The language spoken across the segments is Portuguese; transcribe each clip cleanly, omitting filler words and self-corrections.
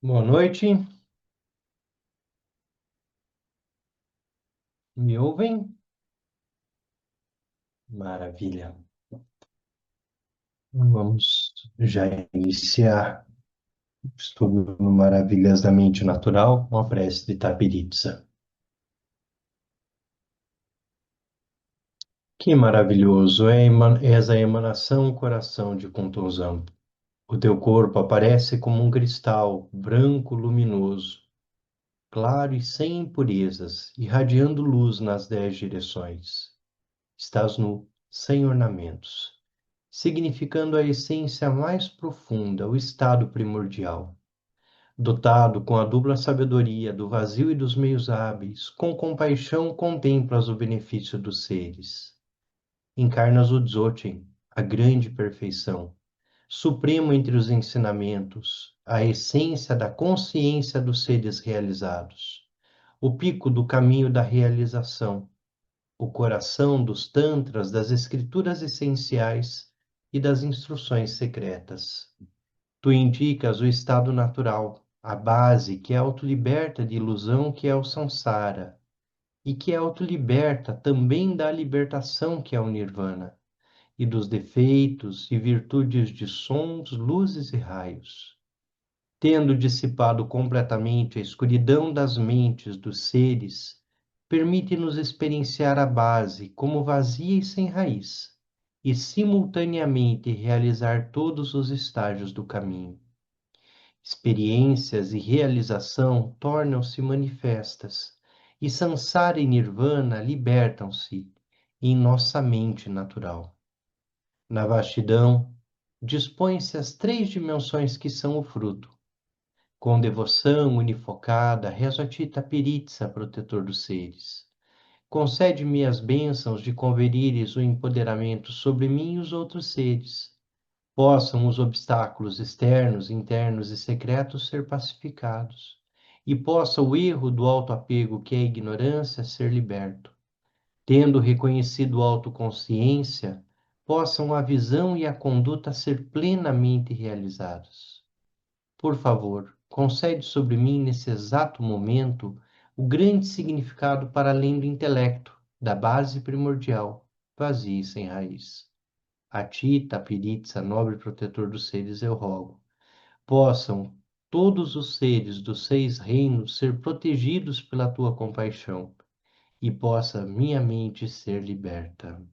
Boa noite, me ouvem? Maravilha. Vamos já iniciar o estudo no Maravilhas da Mente Natural com a prece de Itapiritza. Que maravilhoso és a emanação coração de contusão. O teu corpo aparece como um cristal branco luminoso, claro e sem impurezas, irradiando luz nas 10 direções. Estás nu, sem ornamentos, significando a essência mais profunda, o estado primordial. Dotado com a dupla sabedoria do vazio e dos meios hábeis, com compaixão contemplas o benefício dos seres. Encarnas o Dzogchen, a grande perfeição, supremo entre os ensinamentos, a essência da consciência dos seres realizados, o pico do caminho da realização, o coração dos tantras, das escrituras essenciais e das instruções secretas. Tu indicas o estado natural, a base que autoliberta de ilusão que é o samsara, e que autoliberta também da libertação que é o nirvana, e dos defeitos e virtudes de sons, luzes e raios. Tendo dissipado completamente a escuridão das mentes dos seres, permite-nos experienciar a base como vazia e sem raiz, e simultaneamente realizar todos os estágios do caminho. Experiências e realização tornam-se manifestas, e samsara e nirvana libertam-se em nossa mente natural. Na vastidão, dispõem-se as 3 dimensões que são o fruto. Com devoção unifocada, rezo a ti, Tapiritsa, protetor dos seres. Concede-me as bênçãos de conferires o empoderamento sobre mim e os outros seres. Possam os obstáculos externos, internos e secretos ser pacificados, e possa o erro do autoapego, que é a ignorância, ser liberto. Tendo reconhecido a autoconsciência, possam a visão e a conduta ser plenamente realizados. Por favor, concede sobre mim nesse exato momento o grande significado para além do intelecto, da base primordial, vazia e sem raiz. A ti, Tapiritsa, nobre protetor dos seres, eu rogo. Possam todos os seres dos 6 reinos ser protegidos pela tua compaixão e possa minha mente ser liberta.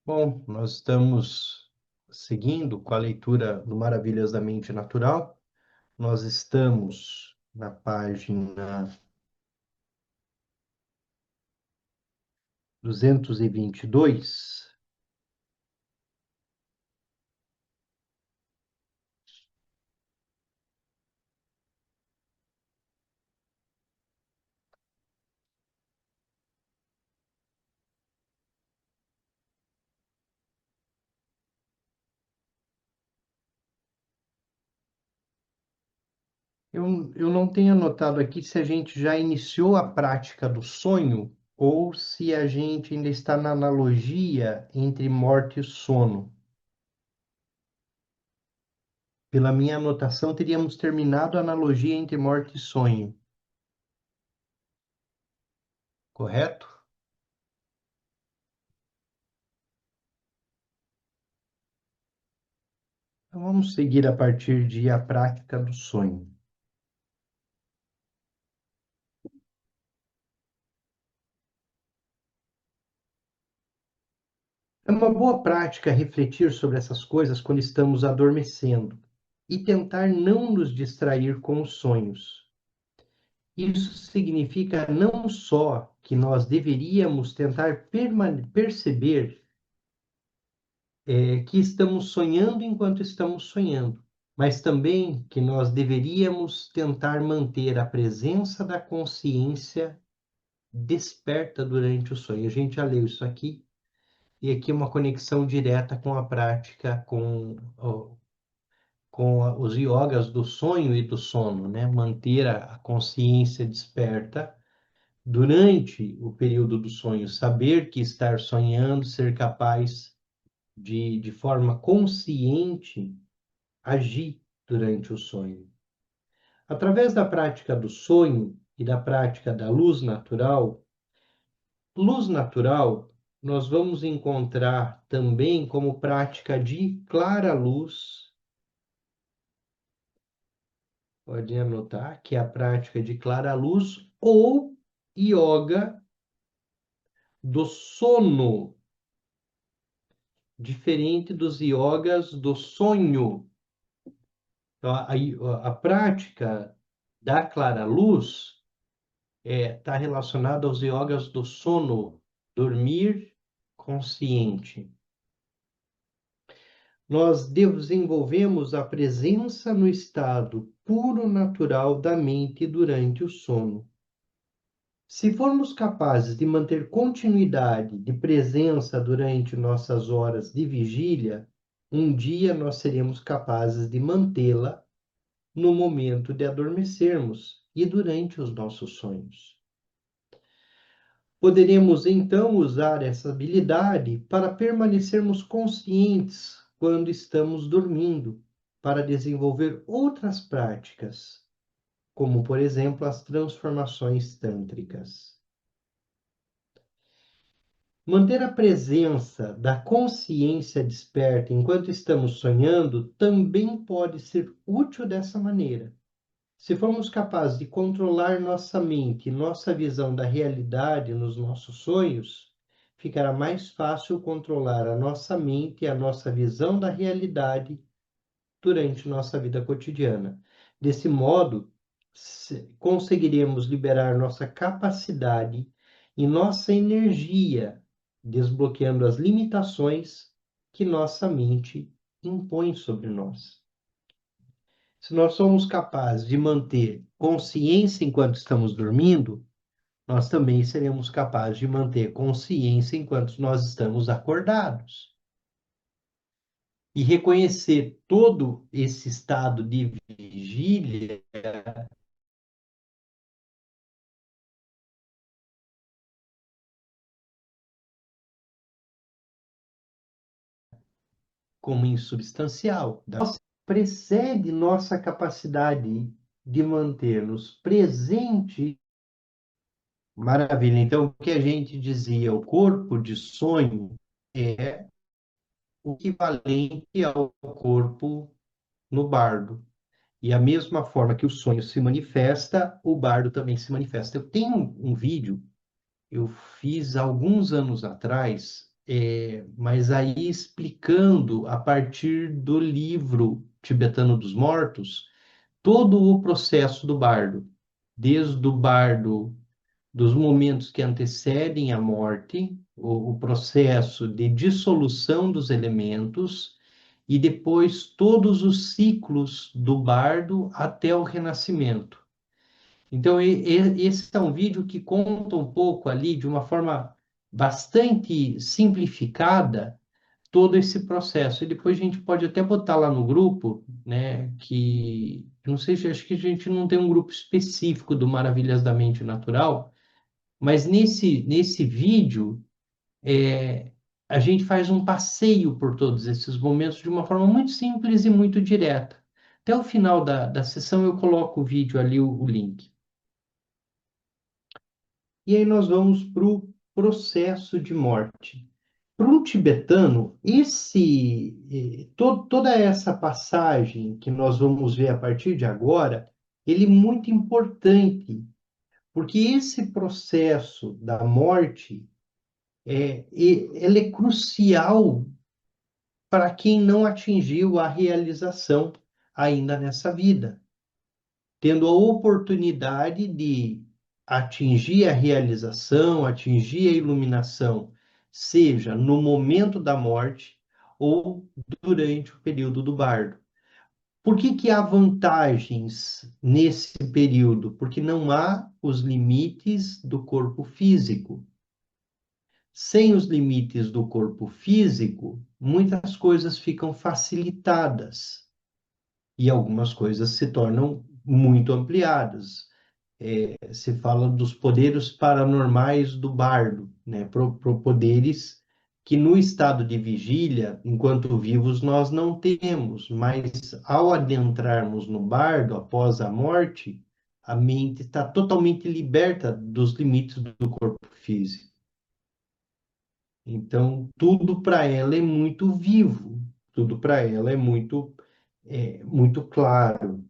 Bom, nós estamos seguindo com a leitura do Maravilhas da Mente Natural. Nós estamos na página 222. Eu não tenho anotado aqui se a gente já iniciou a prática do sonho ou se a gente ainda está na analogia entre morte e sono. Pela minha anotação, teríamos terminado a analogia entre morte e sonho, correto? Então vamos seguir a partir de a prática do sonho. É uma boa prática refletir sobre essas coisas quando estamos adormecendo e tentar não nos distrair com os sonhos. Isso significa não só que nós deveríamos tentar perceber que estamos sonhando enquanto estamos sonhando, mas também que nós deveríamos tentar manter a presença da consciência desperta durante o sonho. A gente já leu isso aqui, e aqui uma conexão direta com a prática, com os yogas do sonho e do sono, né? Manter a consciência desperta durante o período do sonho, saber que estar sonhando, ser capaz de forma consciente, agir durante o sonho. Através da prática do sonho e da prática da luz natural, nós vamos encontrar também como prática de clara luz, pode anotar que é a prática de clara luz ou yoga do sono, diferente dos yogas do sonho. Então, a prática da clara luz está relacionada aos yogas do sono, dormir consciente. Nós desenvolvemos a presença no estado puro natural da mente durante o sono. Se formos capazes de manter continuidade de presença durante nossas horas de vigília, um dia nós seremos capazes de mantê-la no momento de adormecermos e durante os nossos sonhos. Poderemos então usar essa habilidade para permanecermos conscientes quando estamos dormindo, para desenvolver outras práticas, como, por exemplo, as transformações tântricas. Manter a presença da consciência desperta enquanto estamos sonhando também pode ser útil dessa maneira. Se formos capazes de controlar nossa mente, nossa visão da realidade nos nossos sonhos, ficará mais fácil controlar a nossa mente e a nossa visão da realidade durante nossa vida cotidiana. Desse modo, conseguiremos liberar nossa capacidade e nossa energia, desbloqueando as limitações que nossa mente impõe sobre nós. Se nós somos capazes de manter consciência enquanto estamos dormindo, nós também seremos capazes de manter consciência enquanto nós estamos acordados. E reconhecer todo esse estado de vigília como insubstancial. Precede nossa capacidade de manter-nos presentes. Maravilha. Então, o que a gente dizia, o corpo de sonho é o equivalente ao corpo no bardo. E a mesma forma que o sonho se manifesta, o bardo também se manifesta. Eu tenho um vídeo, eu fiz alguns anos atrás, mas aí explicando a partir do livro Tibetano dos Mortos, todo o processo do bardo, desde o bardo dos momentos que antecedem a morte, o processo de dissolução dos elementos e depois todos os ciclos do bardo até o renascimento. Então, esse é um vídeo que conta um pouco ali, de uma forma bastante simplificada, todo esse processo. E depois a gente pode até botar lá no grupo, né, que, não sei, acho que a gente não tem um grupo específico do Maravilhas da Mente Natural, mas nesse vídeo, a gente faz um passeio por todos esses momentos de uma forma muito simples e muito direta. Até o final da sessão eu coloco o vídeo ali, o link. E aí nós vamos para o processo de morte. Para um tibetano, toda essa passagem que nós vamos ver a partir de agora, ele é muito importante, porque esse processo da morte ele é crucial para quem não atingiu a realização ainda nessa vida, tendo a oportunidade de atingir a realização, atingir a iluminação, seja no momento da morte ou durante o período do bardo. Por que que há vantagens nesse período? Porque não há os limites do corpo físico. Sem os limites do corpo físico, muitas coisas ficam facilitadas. e algumas coisas se tornam muito ampliadas. Se fala dos poderes paranormais do bardo, né? Poderes que no estado de vigília, enquanto vivos, nós não temos, mas ao adentrarmos no bardo após a morte, a mente está totalmente liberta dos limites do corpo físico. Então, tudo para ela é muito vivo, tudo para ela muito claro.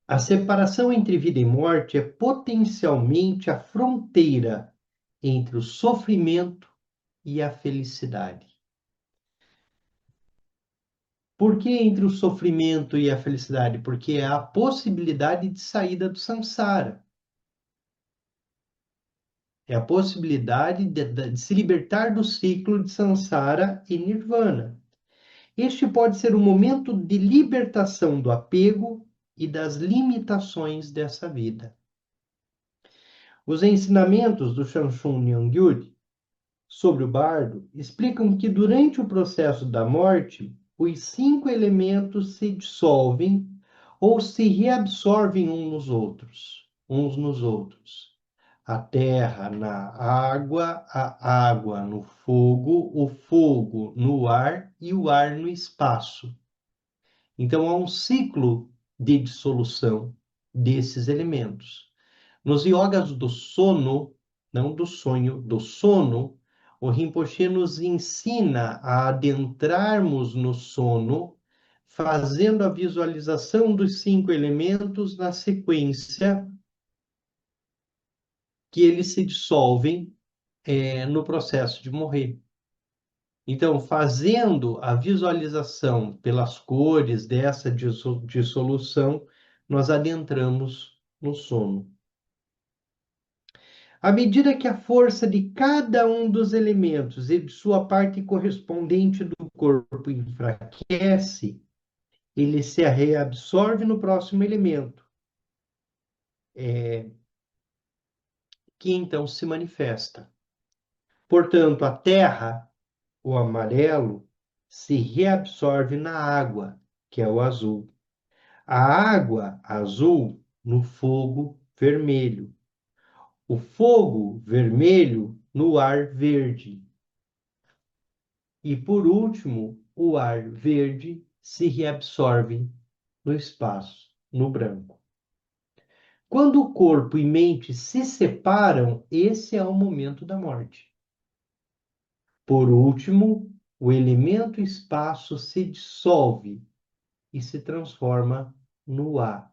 A separação entre vida e morte é potencialmente a fronteira entre o sofrimento e a felicidade. Por que entre o sofrimento e a felicidade? Porque é a possibilidade de saída do samsara. É a possibilidade de se libertar do ciclo de samsara e nirvana. Este pode ser um momento de libertação do apego e das limitações dessa vida. Os ensinamentos do Shanshun Nyongyud sobre o bardo explicam que durante o processo da morte, os 5 elementos se dissolvem ou se reabsorvem uns nos outros. A terra na água, a água no fogo, o fogo no ar e o ar no espaço. Então há um ciclo de dissolução desses elementos. Nos yogas do sono, não do sonho, do sono, o Rinpoche nos ensina a adentrarmos no sono, fazendo a visualização dos 5 elementos na sequência que eles se dissolvem no processo de morrer. Então, fazendo a visualização pelas cores dessa dissolução, nós adentramos no sono. À medida que a força de cada um dos elementos e de sua parte correspondente do corpo enfraquece, ele se reabsorve no próximo elemento, que então se manifesta. Portanto, a terra, o amarelo, se reabsorve na água, que é o azul. A água azul no fogo vermelho. O fogo vermelho no ar verde. E, por último, o ar verde se reabsorve no espaço, no branco. Quando o corpo e mente se separam, esse é o momento da morte. Por último, o elemento espaço se dissolve e se transforma no ar,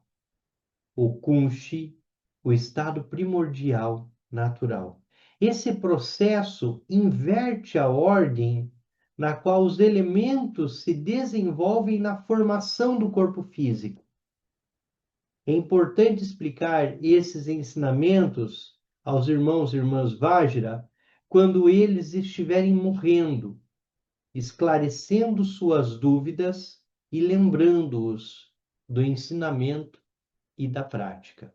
o kunshi, o estado primordial natural. Esse processo inverte a ordem na qual os elementos se desenvolvem na formação do corpo físico. É importante explicar esses ensinamentos aos irmãos e irmãs Vajra quando eles estiverem morrendo, esclarecendo suas dúvidas e lembrando-os do ensinamento e da prática.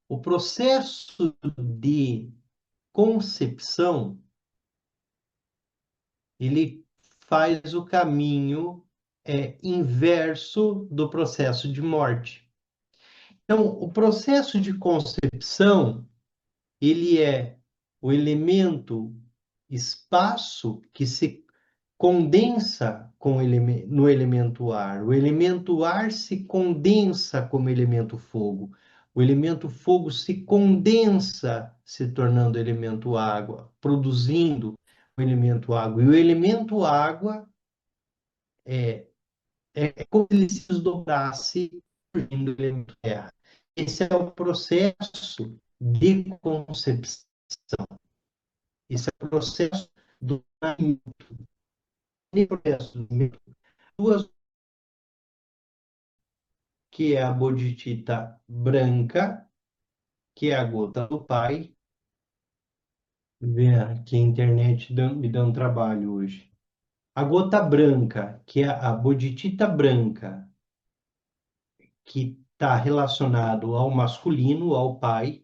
O processo de concepção, ele faz o caminho inverso do processo de morte. Então, o processo de concepção, ele é o elemento espaço que se condensa no elemento ar. O elemento ar se condensa como elemento fogo. O elemento fogo se condensa, se tornando elemento água, produzindo o elemento água. E o elemento água é como se ele se desdobrasse surgindo do elemento terra. Esse é o processo de concepção. Esse é o processo do processo duas, que é a bodhicitta branca, que é a gota do pai. Vê que a internet me dando trabalho hoje. A gota branca, que é a bodhicitta branca, que está relacionado ao masculino, ao pai,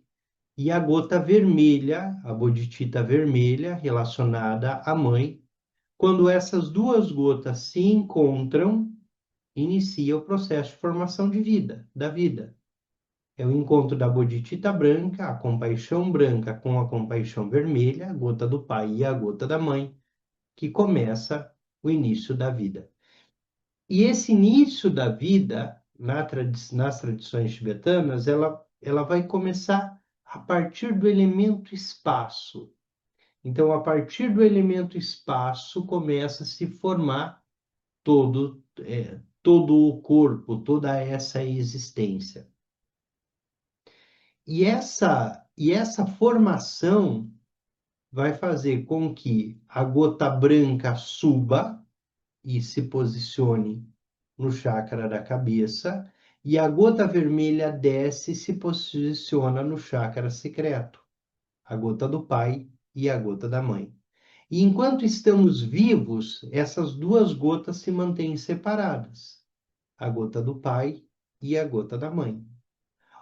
e a gota vermelha, a bodhicitta vermelha, relacionada à mãe. Quando essas duas gotas se encontram, inicia o processo de formação de vida, da vida. É o encontro da bodhicitta branca, a compaixão branca com a compaixão vermelha, a gota do pai e a gota da mãe, que começa o início da vida. E esse início da vida, nas tradições tibetanas, ela vai começar a partir do elemento espaço. Então, a partir do elemento espaço, começa a se formar todo o corpo, toda essa existência. E essa formação vai fazer com que a gota branca suba e se posicione no chakra da cabeça, e a gota vermelha desce e se posiciona no chakra secreto, a gota do pai e a gota da mãe. E enquanto estamos vivos, essas duas gotas se mantêm separadas, a gota do pai e a gota da mãe.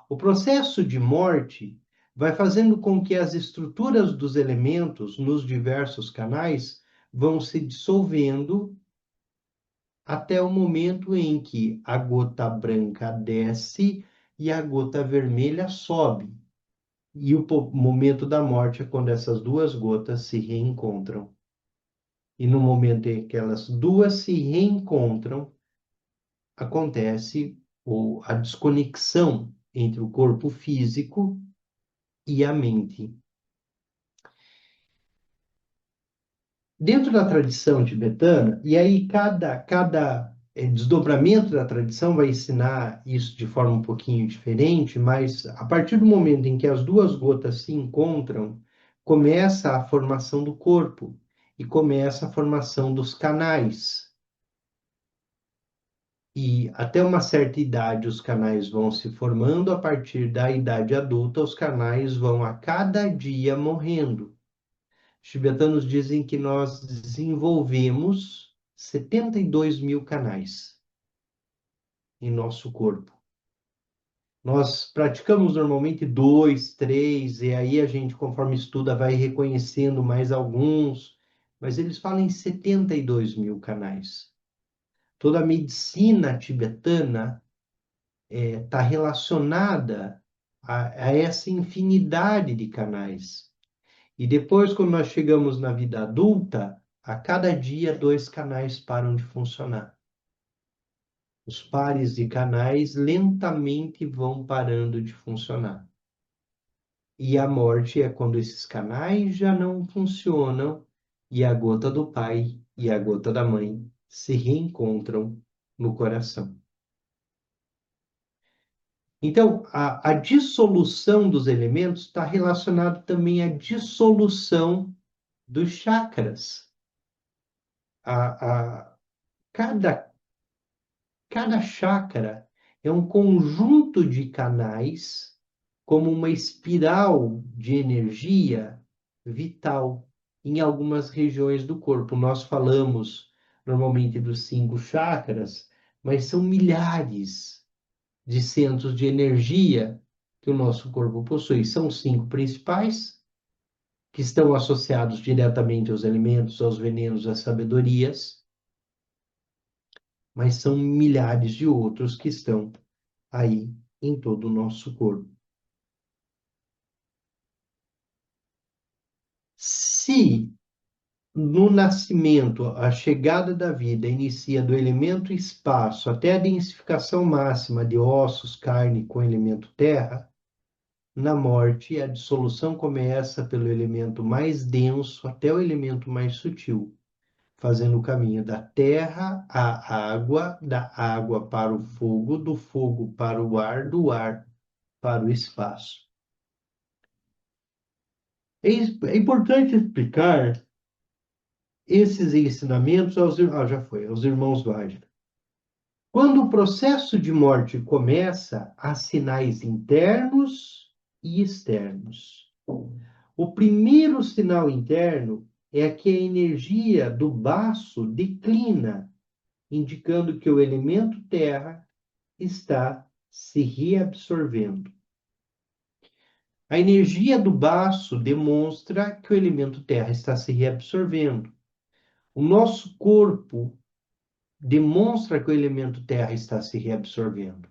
O processo de morte vai fazendo com que as estruturas dos elementos nos diversos canais vão se dissolvendo até o momento em que a gota branca desce e a gota vermelha sobe. E o momento da morte é quando essas duas gotas se reencontram. E no momento em que elas duas se reencontram, acontece a desconexão entre o corpo físico e a mente. Dentro da tradição tibetana, e aí cada desdobramento da tradição vai ensinar isso de forma um pouquinho diferente, mas a partir do momento em que as duas gotas se encontram, começa a formação do corpo e começa a formação dos canais. E até uma certa idade os canais vão se formando, a partir da idade adulta os canais vão a cada dia morrendo. Os tibetanos dizem que nós desenvolvemos 72 mil canais em nosso corpo. Nós praticamos normalmente dois, três, e aí a gente, conforme estuda, vai reconhecendo mais alguns, mas eles falam em 72 mil canais. Toda a medicina tibetana está relacionada a essa infinidade de canais. E depois, quando nós chegamos na vida adulta, a cada dia dois canais param de funcionar. Os pares de canais lentamente vão parando de funcionar. E a morte é quando esses canais já não funcionam e a gota do pai e a gota da mãe se reencontram no coração. Então, a dissolução dos elementos está relacionada também à dissolução dos chakras. A, a, cada, cada chakra é um conjunto de canais, como uma espiral de energia vital em algumas regiões do corpo. Nós falamos normalmente dos 5 chakras, mas são milhares de centros de energia que o nosso corpo possui. São 5 principais, que estão associados diretamente aos elementos, aos venenos, às sabedorias, mas são milhares de outros que estão aí em todo o nosso corpo. Se no nascimento a chegada da vida inicia do elemento espaço até a densificação máxima de ossos, carne com o elemento terra, na morte a dissolução começa pelo elemento mais denso até o elemento mais sutil, fazendo o caminho da terra à água, da água para o fogo, do fogo para o ar, do ar para o espaço. É importante explicar esses ensinamentos aos irmãos Wagner. Quando o processo de morte começa, há sinais internos e externos. O primeiro sinal interno é que a energia do baço declina, indicando que o elemento terra está se reabsorvendo. A energia do baço demonstra que o elemento terra está se reabsorvendo. O nosso corpo demonstra que o elemento terra está se reabsorvendo.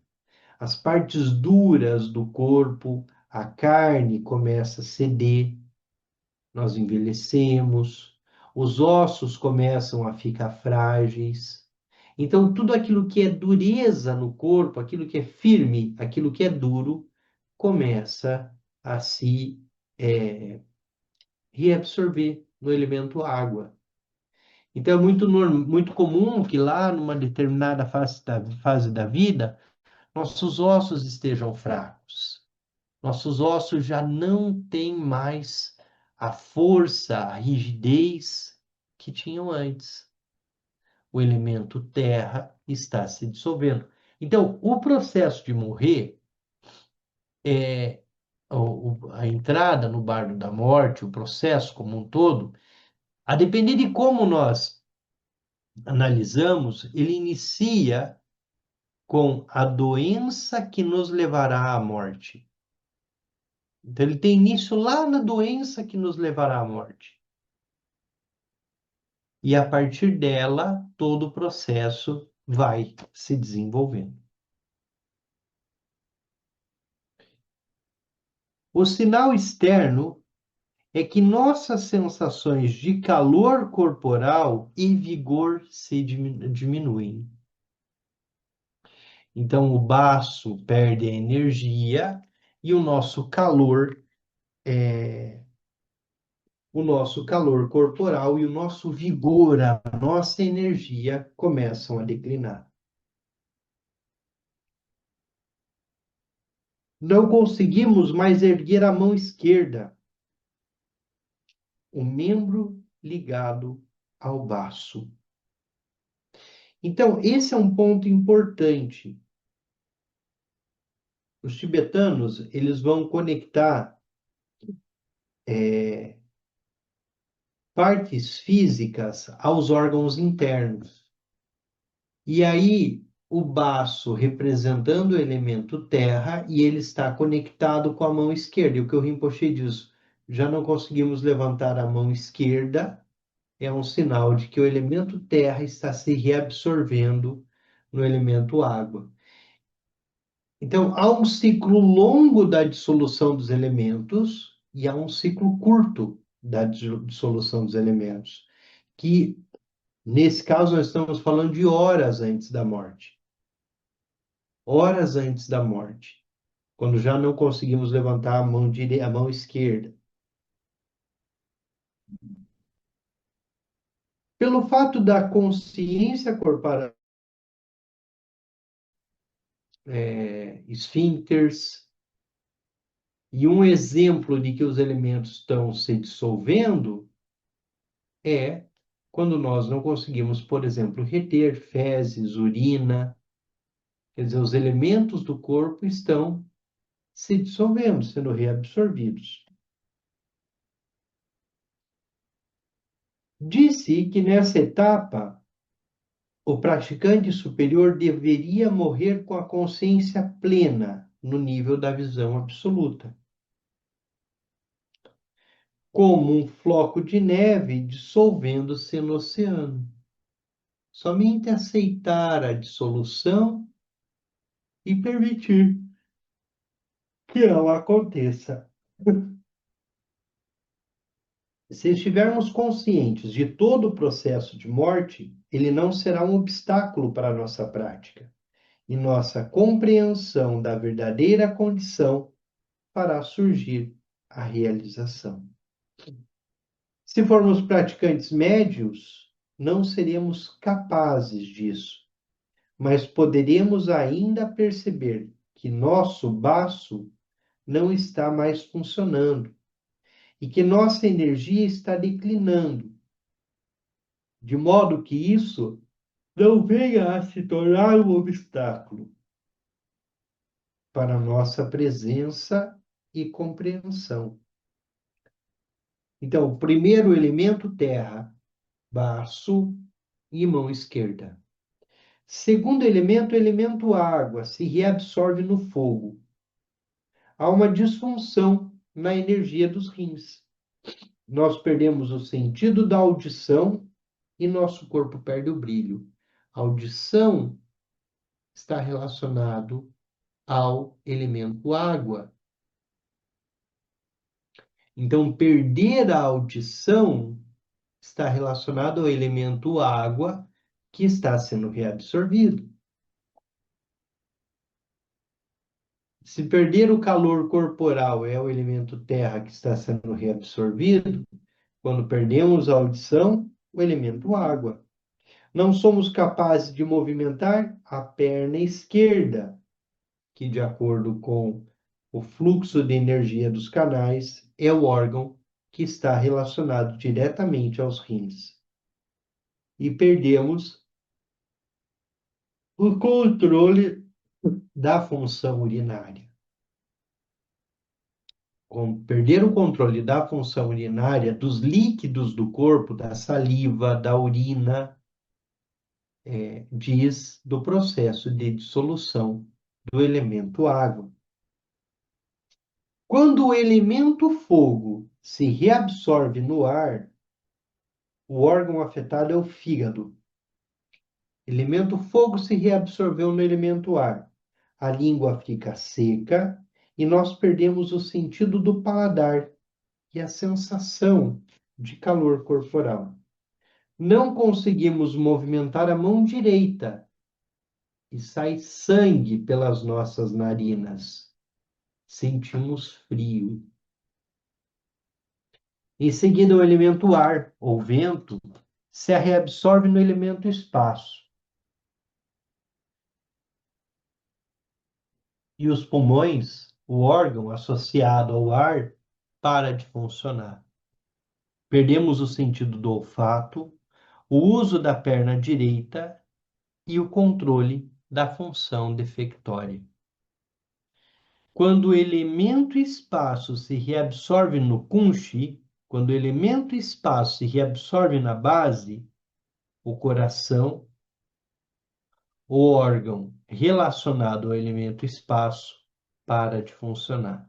As partes duras do corpo, a carne começa a ceder, nós envelhecemos, os ossos começam a ficar frágeis. Então, tudo aquilo que é dureza no corpo, aquilo que é firme, aquilo que é duro, começa a se reabsorver no elemento água. Então, é muito comum que lá, numa determinada fase da vida, nossos ossos estejam fracos. Nossos ossos já não têm mais a força, a rigidez que tinham antes. O elemento terra está se dissolvendo. Então, o processo de morrer é a entrada no barco da morte, o processo como um todo, a depender de como nós analisamos, ele inicia com a doença que nos levará à morte. Então, ele tem início lá na doença que nos levará à morte. E a partir dela, todo o processo vai se desenvolvendo. O sinal externo é que nossas sensações de calor corporal e vigor se diminuem. Então, o baço perde a energia e o nosso calor corporal e o nosso vigor, a nossa energia começam a declinar. Não conseguimos mais erguer a mão esquerda, o membro ligado ao baço. Então, esse é um ponto importante. Os tibetanos, eles vão conectar partes físicas aos órgãos internos. E aí, o baço representando o elemento terra, e ele está conectado com a mão esquerda. E o que o Rinpoche diz, já não conseguimos levantar a mão esquerda, é um sinal de que o elemento terra está se reabsorvendo no elemento água. Então, há um ciclo longo da dissolução dos elementos e há um ciclo curto da dissolução dos elementos, que, nesse caso, nós estamos falando de horas antes da morte. Horas antes da morte, quando já não conseguimos levantar a mão esquerda. Pelo fato da consciência corporal, esfíncteres, e um exemplo de que os elementos estão se dissolvendo é quando nós não conseguimos, por exemplo, reter fezes, urina, quer dizer, os elementos do corpo estão se dissolvendo, sendo reabsorvidos. Disse que nessa etapa o praticante superior deveria morrer com a consciência plena no nível da visão absoluta, como um floco de neve dissolvendo-se no oceano. Somente aceitar a dissolução e permitir que ela aconteça. Se estivermos conscientes de todo o processo de morte, ele não será um obstáculo para a nossa prática, e nossa compreensão da verdadeira condição fará surgir a realização. Se formos praticantes médios, não seremos capazes disso, mas poderemos ainda perceber que nosso baço não está mais funcionando e que nossa energia está declinando, de modo que isso não venha a se tornar um obstáculo para a nossa presença e compreensão. Então, o primeiro elemento, terra, baço e mão esquerda. Segundo elemento, o elemento água, se reabsorve no fogo. Há uma disfunção na energia dos rins. Nós perdemos o sentido da audição e nosso corpo perde o brilho. audição está relacionado ao elemento água. Então, perder a audição está relacionado ao elemento água que está sendo reabsorvido. Se perder o calor corporal é o elemento terra que está sendo reabsorvido, quando perdemos a audição, o elemento água. Não somos capazes de movimentar a perna esquerda, que, de acordo com o fluxo de energia dos canais, é o órgão que está relacionado diretamente aos rins. E perdemos o controle da função urinária. Perder o controle da função urinária, dos líquidos do corpo, da saliva, da urina, diz do processo de dissolução do elemento água. Quando o elemento fogo se reabsorve no ar, o órgão afetado é o fígado. Elemento fogo se reabsorveu no elemento ar. A língua fica seca e nós perdemos o sentido do paladar e a sensação de calor corporal. Não conseguimos movimentar a mão direita e sai sangue pelas nossas narinas. Sentimos frio. Em seguida, o elemento ar, ou vento, se reabsorve no elemento espaço. E os pulmões, o órgão associado ao ar, para de funcionar. Perdemos o sentido do olfato, o uso da perna direita e o controle da função defectória. Quando o elemento espaço se reabsorve no cunchi, quando o elemento espaço se reabsorve na base, o coração, o órgão relacionado ao elemento espaço, para de funcionar.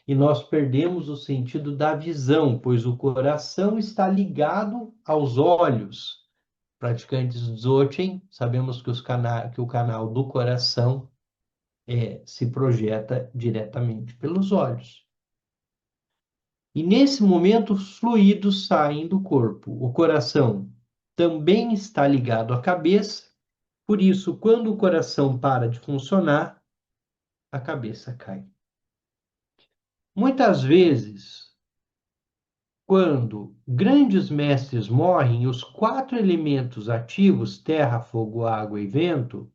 E nós perdemos o sentido da visão, pois o coração está ligado aos olhos. Praticantes Dzogchen, sabemos que o canal do coração se projeta diretamente pelos olhos. E nesse momento, os fluidos saem do corpo. O coração também está ligado à cabeça, por isso, quando o coração para de funcionar, a cabeça cai. Muitas vezes, quando grandes mestres morrem, os 4 elementos ativos, terra, fogo, água e vento,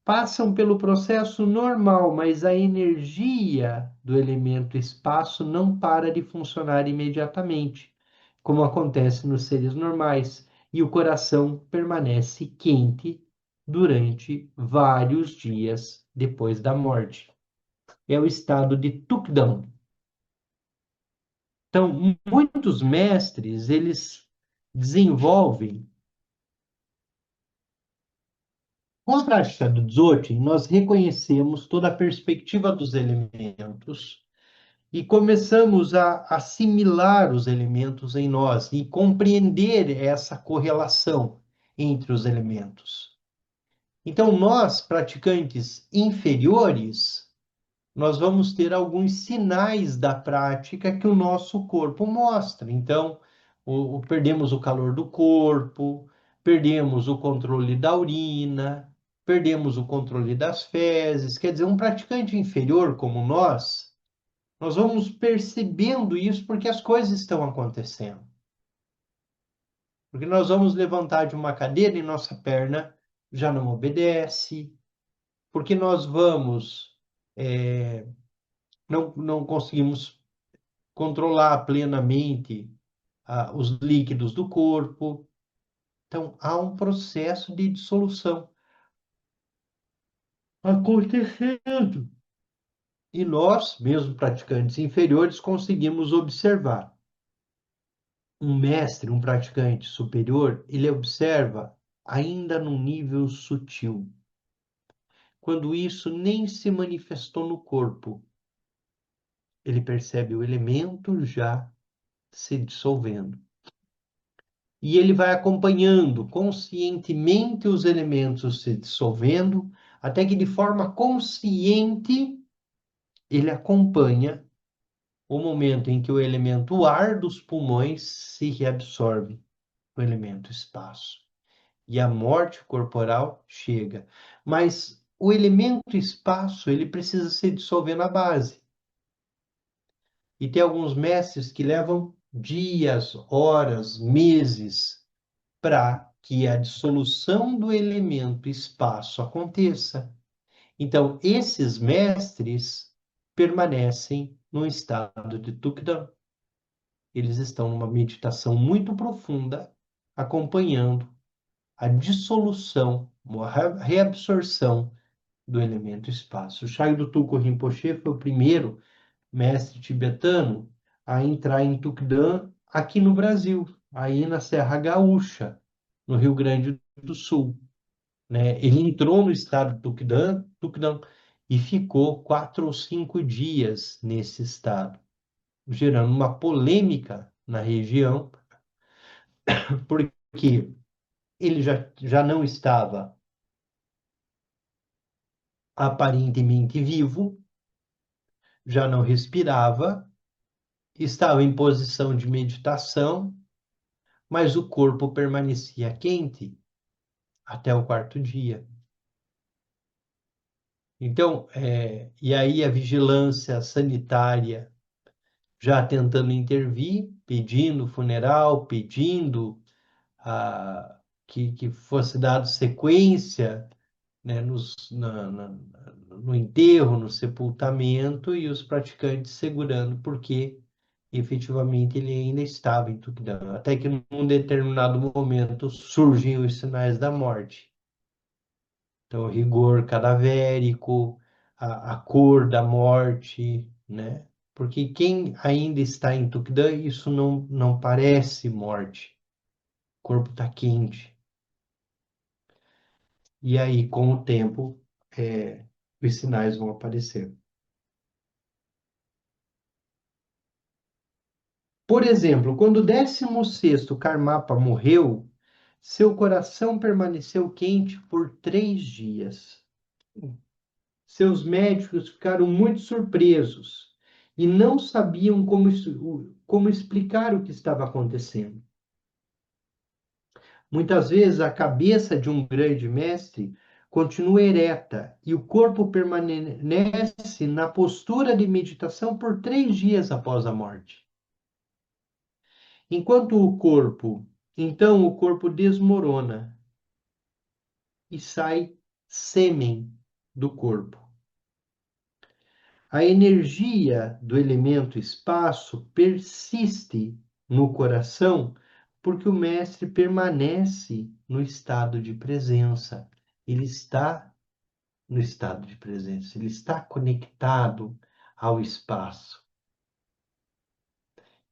passam pelo processo normal, mas a energia do elemento espaço não para de funcionar imediatamente, como acontece nos seres normais, e o coração permanece quente durante vários dias depois da morte. É o estado de Tukdam. Então, muitos mestres, eles desenvolvem. Com a prática do Dzogchen, nós reconhecemos toda a perspectiva dos elementos e começamos a assimilar os elementos em nós e compreender essa correlação entre os elementos. Então, nós, praticantes inferiores, nós vamos ter alguns sinais da prática que o nosso corpo mostra. Então, perdemos o calor do corpo, perdemos o controle da urina, perdemos o controle das fezes. Quer dizer, um praticante inferior como nós vamos percebendo isso porque as coisas estão acontecendo. Porque nós vamos levantar de uma cadeira e nossa perna já não obedece, porque nós vamos, não conseguimos controlar plenamente os líquidos do corpo. Então, há um processo de dissolução acontecendo. E nós, mesmo praticantes inferiores, conseguimos observar. Um mestre, um praticante superior, ele observa ainda num nível sutil. Quando isso nem se manifestou no corpo, ele percebe o elemento já se dissolvendo. e ele vai acompanhando conscientemente os elementos se dissolvendo, até que de forma consciente ele acompanha o momento em que o elemento ar dos pulmões se reabsorve no elemento espaço. E a morte corporal chega. Mas o elemento espaço, ele precisa se dissolver na base. E tem alguns mestres que levam dias, horas, meses para que a dissolução do elemento espaço aconteça. Então, esses mestres permanecem no estado de Tukdan. Eles estão numa meditação muito profunda, acompanhando a dissolução, a reabsorção do elemento espaço. O Shagdo Tulku Rinpoche foi o primeiro mestre tibetano a entrar em Tukdan aqui no Brasil, aí na Serra Gaúcha, no Rio Grande do Sul, né? Ele entrou no estado de Tukdan e ficou 4 ou 5 dias nesse estado, gerando uma polêmica na região, porque ele já não estava aparentemente vivo, já não respirava, estava em posição de meditação, mas o corpo permanecia quente até o quarto dia. Então, e aí a vigilância sanitária já tentando intervir, pedindo funeral, pedindo que fosse dado sequência, né, no enterro, no sepultamento, e os praticantes segurando, porque efetivamente ele ainda estava em Tukdan. Até que num determinado momento surgem os sinais da morte. Então, o rigor cadavérico, a cor da morte, né? Porque quem ainda está em Tukdan, isso não parece morte. O corpo está quente. E aí, com o tempo, os sinais vão aparecer. Por exemplo, quando o 16º Karmapa morreu, seu coração permaneceu quente por 3 dias. Seus médicos ficaram muito surpresos e não sabiam como explicar o que estava acontecendo. Muitas vezes a cabeça de um grande mestre continua ereta e o corpo permanece na postura de meditação por 3 dias após a morte. Então o corpo desmorona e sai sêmen do corpo. A energia do elemento espaço persiste no coração porque o mestre permanece no estado de presença. Ele está no estado de presença, ele está conectado ao espaço.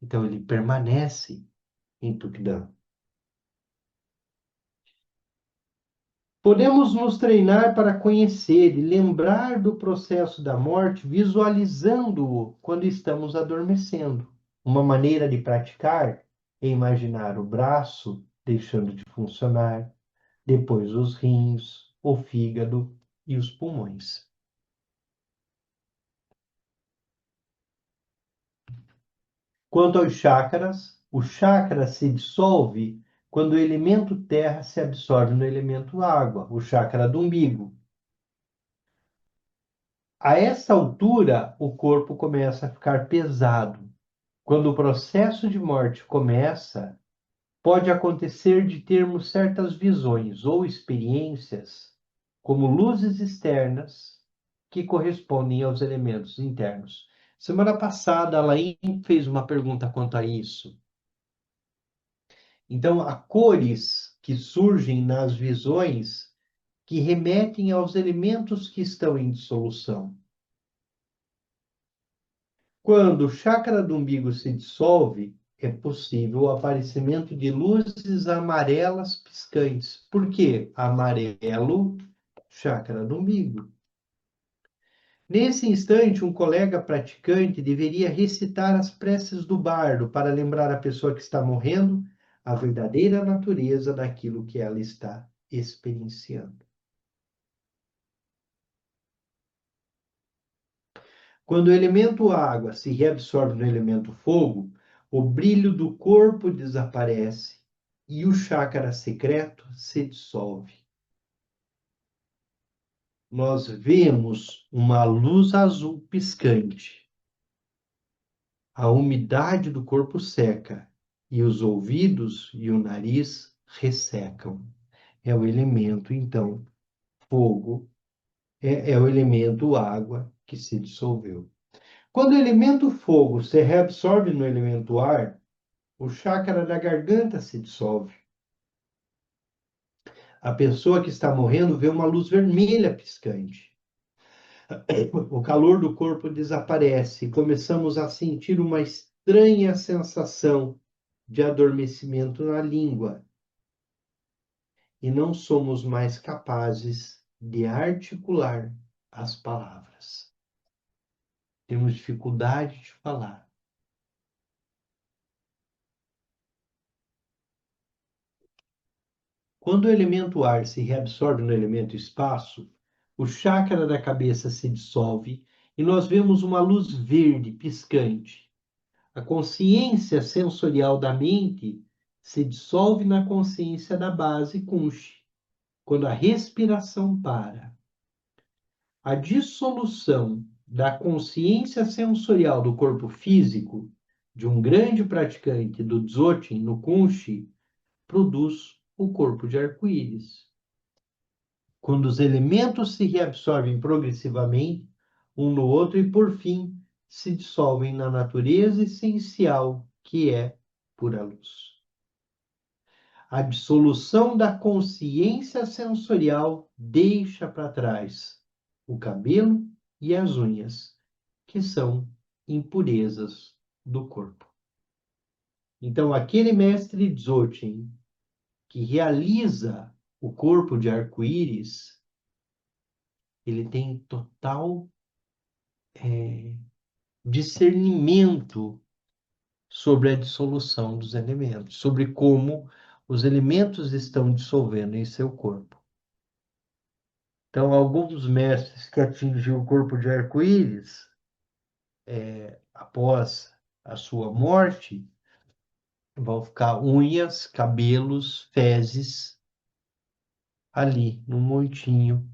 Então ele permanece em Tukdan. Podemos nos treinar para conhecer e lembrar do processo da morte, visualizando-o quando estamos adormecendo. Uma maneira de praticar é imaginar o braço deixando de funcionar, depois os rins, o fígado e os pulmões. Quanto aos chakras, o chakra se dissolve quando o elemento terra se absorve no elemento água, o chakra do umbigo. A essa altura, o corpo começa a ficar pesado. Quando o processo de morte começa, pode acontecer de termos certas visões ou experiências, como luzes externas, que correspondem aos elementos internos. Semana passada, a Laís fez uma pergunta quanto a isso. Então, há cores que surgem nas visões que remetem aos elementos que estão em dissolução. Quando o chakra do umbigo se dissolve, é possível o aparecimento de luzes amarelas piscantes. Por quê? Amarelo, chakra do umbigo. Nesse instante, um colega praticante deveria recitar as preces do bardo para lembrar a pessoa que está morrendo a verdadeira natureza daquilo que ela está experienciando. Quando o elemento água se reabsorve no elemento fogo, o brilho do corpo desaparece e o chácara secreto se dissolve. Nós vemos uma luz azul piscante. A umidade do corpo seca e os ouvidos e o nariz ressecam. É o elemento, então, fogo, é o elemento água que se dissolveu. Quando o elemento fogo se reabsorve no elemento ar, o chácara da garganta se dissolve. A pessoa que está morrendo vê uma luz vermelha piscante. O calor do corpo desaparece e começamos a sentir uma estranha sensação de adormecimento na língua. E não somos mais capazes de articular as palavras. Temos dificuldade de falar. Quando o elemento ar se reabsorve no elemento espaço, o chácara da cabeça se dissolve e nós vemos uma luz verde piscante. A consciência sensorial da mente se dissolve na consciência da base Kunshi, quando a respiração para. A dissolução da consciência sensorial do corpo físico de um grande praticante do Dzogchen no Kunshi produz o corpo de arco-íris. Quando os elementos se reabsorvem progressivamente um no outro e, por fim, se dissolvem na natureza essencial que é pura luz. A dissolução da consciência sensorial deixa para trás o cabelo e as unhas, que são impurezas do corpo. Então, aquele mestre Dzogchen que realiza o corpo de arco-íris, ele tem total discernimento sobre a dissolução dos elementos, sobre como os elementos estão dissolvendo em seu corpo. Então, alguns mestres que atingiram o corpo de arco-íris, após a sua morte, vão ficar unhas, cabelos, fezes ali no montinho,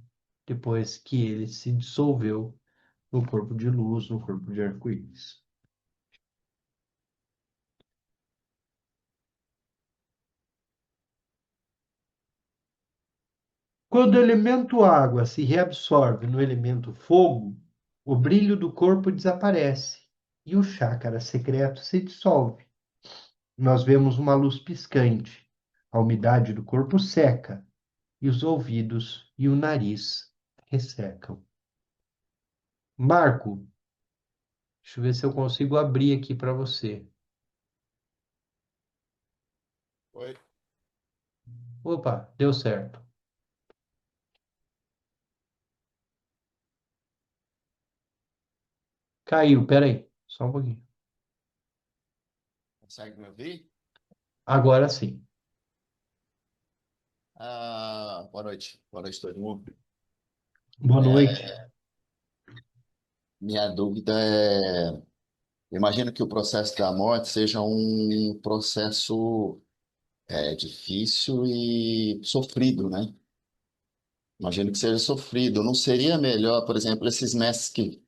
depois que ele se dissolveu no corpo de luz, no corpo de arco-íris. Quando o elemento água se reabsorve no elemento fogo, o brilho do corpo desaparece e o chácara secreto se dissolve. Nós vemos uma luz piscante, a umidade do corpo seca e os ouvidos e o nariz ressecam. Marco, deixa eu ver se eu consigo abrir aqui para você. Oi. Opa, deu certo. Caiu, peraí, só um pouquinho. Consegue me ouvir? Agora sim. Boa noite. Boa noite, todo mundo. Boa noite. Minha dúvida é, eu imagino que o processo da morte seja um processo difícil e sofrido, né? Imagino que seja sofrido. Não seria melhor, por exemplo, esses mestres que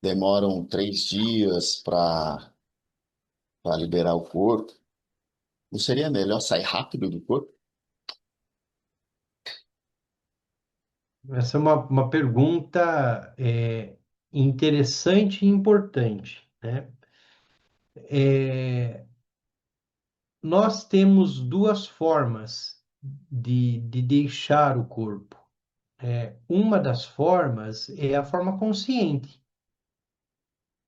demoram 3 dias para liberar o corpo? Não seria melhor sair rápido do corpo? Essa é uma pergunta interessante e importante, né? É, nós temos duas formas de deixar o corpo. Uma das formas é a forma consciente,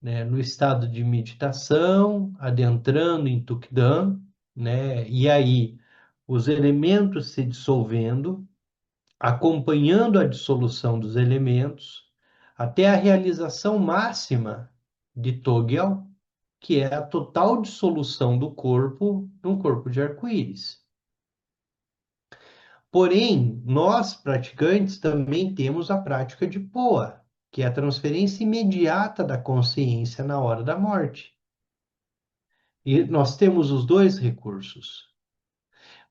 né? No estado de meditação, adentrando em Tukdam, né? E aí os elementos se dissolvendo, acompanhando a dissolução dos elementos, até a realização máxima de Togel, que é a total dissolução do corpo num corpo de arco-íris. Porém, nós praticantes também temos a prática de POA, que é a transferência imediata da consciência na hora da morte. E nós temos os dois recursos.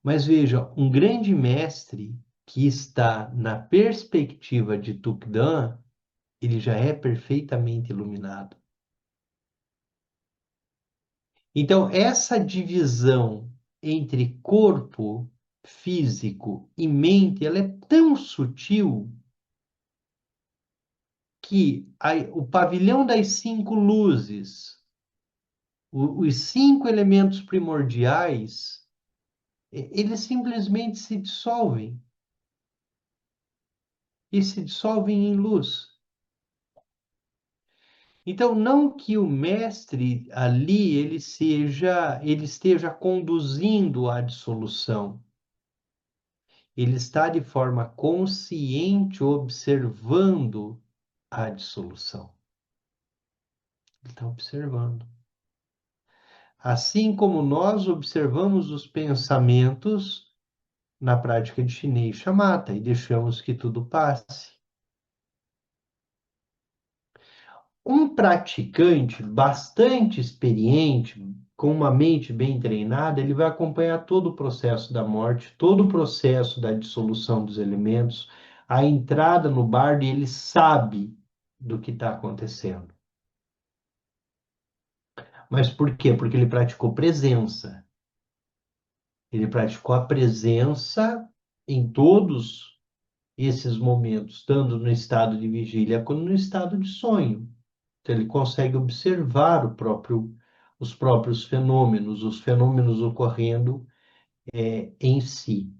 Mas veja, um grande mestre que está na perspectiva de Tukdan, ele já é perfeitamente iluminado. Então, essa divisão entre corpo físico e mente, ela é tão sutil que o pavilhão das cinco luzes, os cinco elementos primordiais, eles simplesmente se dissolvem e se dissolvem em luz. Então, não que o mestre ali ele esteja conduzindo a dissolução. Ele está de forma consciente observando a dissolução. Ele está observando. Assim como nós observamos os pensamentos na prática de Shinei Shamatha e deixamos que tudo passe. Um praticante bastante experiente, com uma mente bem treinada, ele vai acompanhar todo o processo da morte, todo o processo da dissolução dos elementos, a entrada no bardo, e ele sabe do que está acontecendo. Mas por quê? Porque ele praticou presença. Ele praticou a presença em todos esses momentos, tanto no estado de vigília quanto no estado de sonho. Então, ele consegue observar os próprios fenômenos, os fenômenos ocorrendo em si.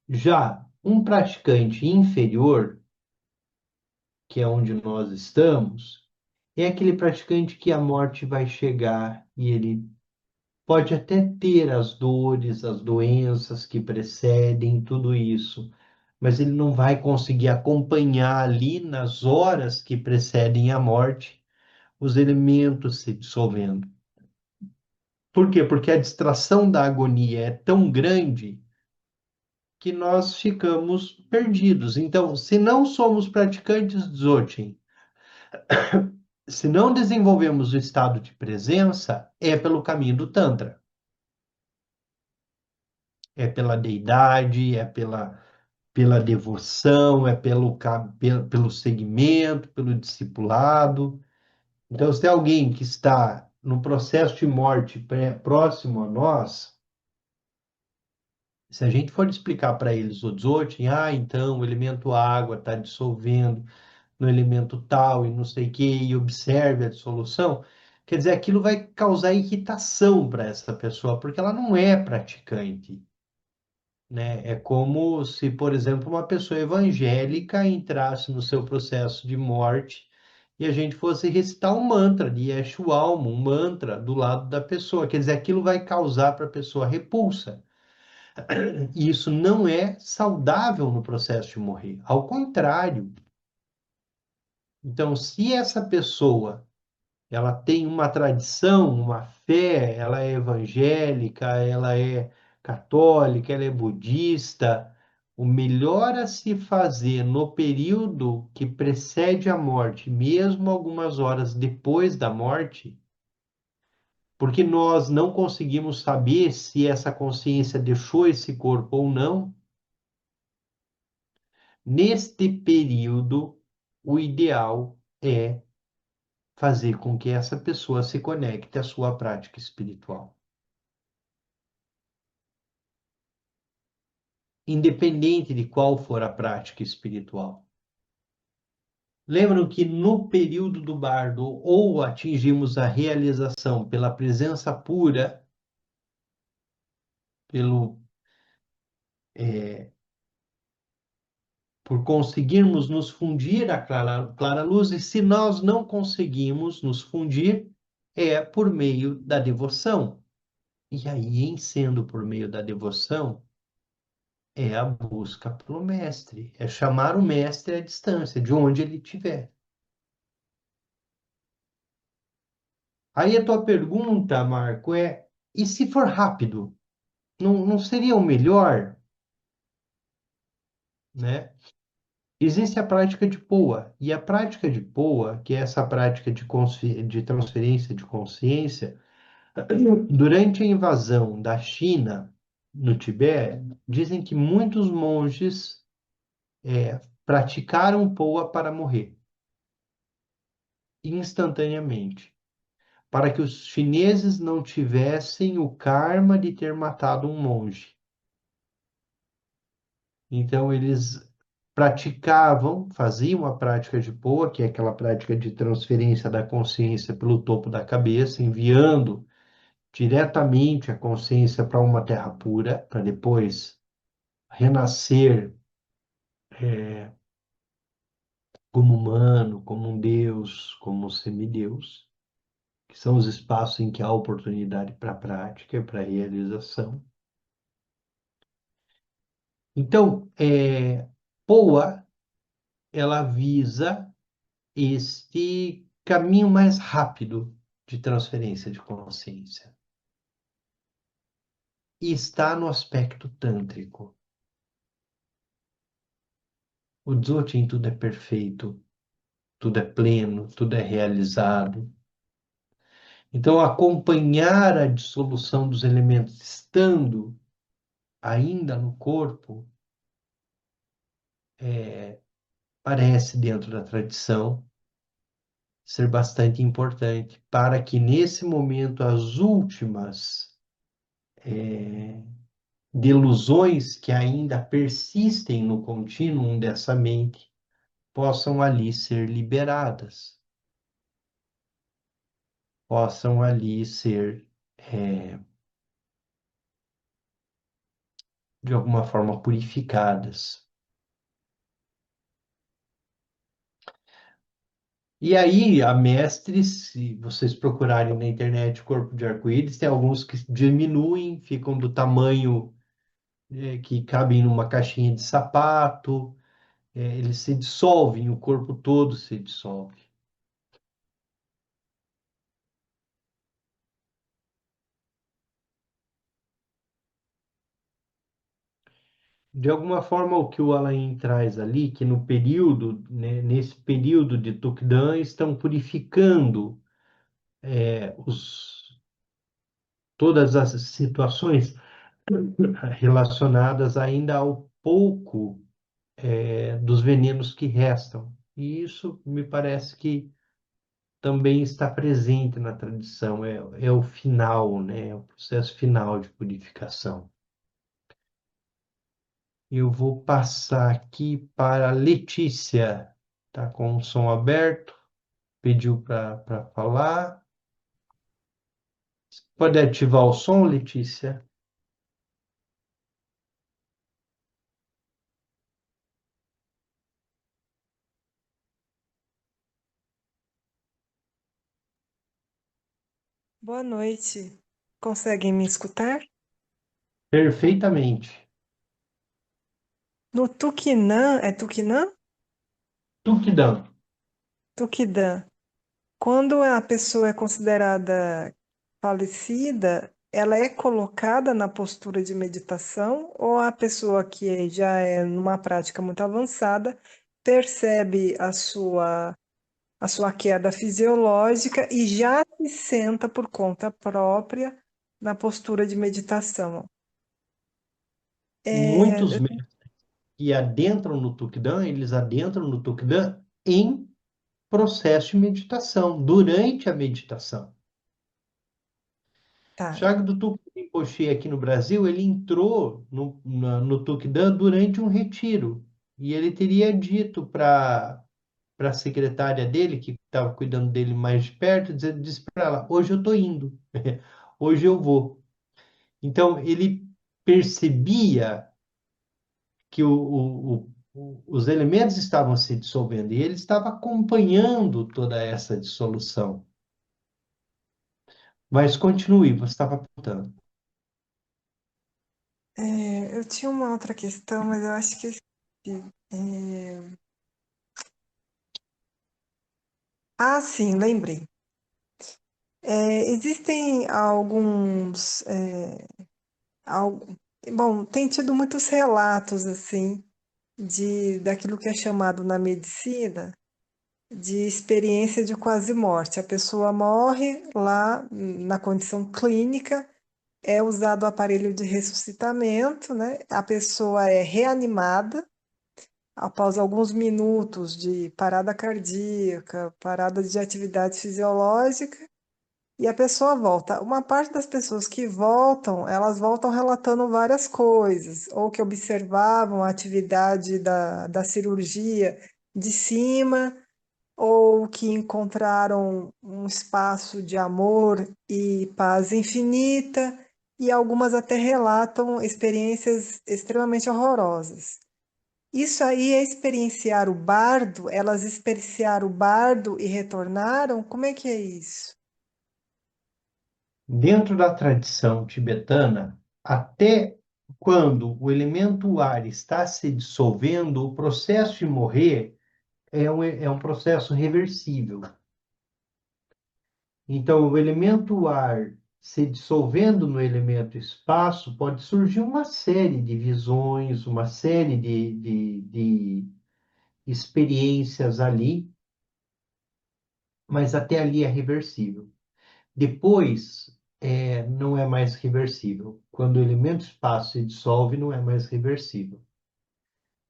Já um praticante inferior, que é onde nós estamos, é aquele praticante que a morte vai chegar e ele pode até ter as dores, as doenças que precedem tudo isso, mas ele não vai conseguir acompanhar ali nas horas que precedem a morte os elementos se dissolvendo. Por quê? Porque a distração da agonia é tão grande que nós ficamos perdidos. Então, se não somos praticantes de Dzogchen, se não desenvolvemos o estado de presença, é pelo caminho do Tantra. É pela deidade, pela devoção, é pelo segmento, pelo discipulado. Então, se tem alguém que está no processo de morte próximo a nós, se a gente for explicar para eles o Dzogchen, então o elemento água está dissolvendo no elemento tal e não sei o que, e observe a dissolução, quer dizer, aquilo vai causar irritação para essa pessoa, porque ela não é praticante, né? É como se, por exemplo, uma pessoa evangélica entrasse no seu processo de morte e a gente fosse recitar um mantra de Yeshualma, um mantra do lado da pessoa. Quer dizer, aquilo vai causar para a pessoa repulsa. E isso não é saudável no processo de morrer. Ao contrário. Então, se essa pessoa ela tem uma tradição, uma fé, ela é evangélica, ela é católica, ela é budista, o melhor a se fazer no período que precede a morte, mesmo algumas horas depois da morte, porque nós não conseguimos saber se essa consciência deixou esse corpo ou não. Neste período, o ideal é fazer com que essa pessoa se conecte à sua prática espiritual. Independente de qual for a prática espiritual. Lembram que no período do bardo, ou atingimos a realização pela presença pura, pelo, é, por conseguirmos nos fundir à clara luz, e se nós não conseguimos nos fundir, é por meio da devoção. E aí, em sendo por meio da devoção, é a busca pelo mestre, é chamar o mestre à distância, de onde ele estiver. Aí a tua pergunta, Marco, é: e se for rápido? Não seria o melhor, né? Existe a prática de POA, e a prática de POA, que é essa prática de transferência de consciência, durante a invasão da China no Tibete, dizem que muitos monges praticaram POA para morrer instantaneamente, para que os chineses não tivessem o karma de ter matado um monge. Então, eles faziam a prática de Poa, que é aquela prática de transferência da consciência pelo topo da cabeça, enviando diretamente a consciência para uma terra pura, para depois renascer como humano, como um deus, como um semideus, que são os espaços em que há oportunidade para prática e para realização. Então, Poa, ela visa este caminho mais rápido de transferência de consciência. E está no aspecto tântrico. O Dzogchen tudo é perfeito, tudo é pleno, tudo é realizado. Então, acompanhar a dissolução dos elementos estando ainda no corpo parece, dentro da tradição, ser bastante importante para que, nesse momento, as últimas de ilusões que ainda persistem no contínuo dessa mente possam ali ser liberadas, possam ali ser, de alguma forma, purificadas. E aí, a mestres, se vocês procurarem na internet corpo de arco-íris, tem alguns que diminuem, ficam do tamanho, que cabem numa caixinha de sapato, eles se dissolvem, o corpo todo se dissolve. De alguma forma, o que o Alain traz ali, que no período, né, nesse período de Tukdan, estão purificando todas as situações relacionadas ainda ao pouco dos venenos que restam. E isso me parece que também está presente na tradição, é o final, né, é o processo final de purificação. Eu vou passar aqui para a Letícia, tá com o som aberto, pediu para falar. Pode ativar o som, Letícia? Boa noite. Conseguem me escutar? Perfeitamente. No Tuquinã, é Tuquinã? Tukidam. Tuquidã. Quando a pessoa é considerada falecida, ela é colocada na postura de meditação ou a pessoa que já é numa prática muito avançada percebe a sua queda fisiológica e já se senta por conta própria na postura de meditação? Muitos É, que adentram no Tukidam, eles adentram no Tukidam em processo de meditação, durante a meditação. tá. Shagdo Tuki Rinpoche aqui no Brasil, ele entrou no Tukidam durante um retiro. E ele teria dito para a secretária dele, que estava cuidando dele mais de perto, disse para ela: hoje eu estou indo, hoje eu vou. Então, ele percebia que os elementos estavam se dissolvendo e ele estava acompanhando toda essa dissolução. Mas continue, você estava apontando. Eu tinha uma outra questão, mas eu acho que eu esqueci. É, sim, lembrei. Existem alguns, al- bom, tem tido muitos relatos assim daquilo que é chamado na medicina de experiência de quase morte. A pessoa morre lá na condição clínica, é usado o aparelho de ressuscitamento, né? A pessoa é reanimada após alguns minutos de parada cardíaca, parada de atividade fisiológica, e a pessoa volta. Uma parte das pessoas que voltam, elas voltam relatando várias coisas, ou que observavam a atividade da cirurgia de cima, ou que encontraram um espaço de amor e paz infinita, e algumas até relatam experiências extremamente horrorosas. Isso aí é experienciar o bardo? Elas experienciaram o bardo e retornaram? Como é que é isso? Dentro da tradição tibetana, até quando o elemento ar está se dissolvendo, o processo de morrer é um processo reversível. Então, o elemento ar se dissolvendo no elemento espaço, pode surgir uma série de visões, uma série de experiências ali, mas até ali é reversível. Depois, não é mais reversível. Quando o elemento espaço se dissolve, não é mais reversível.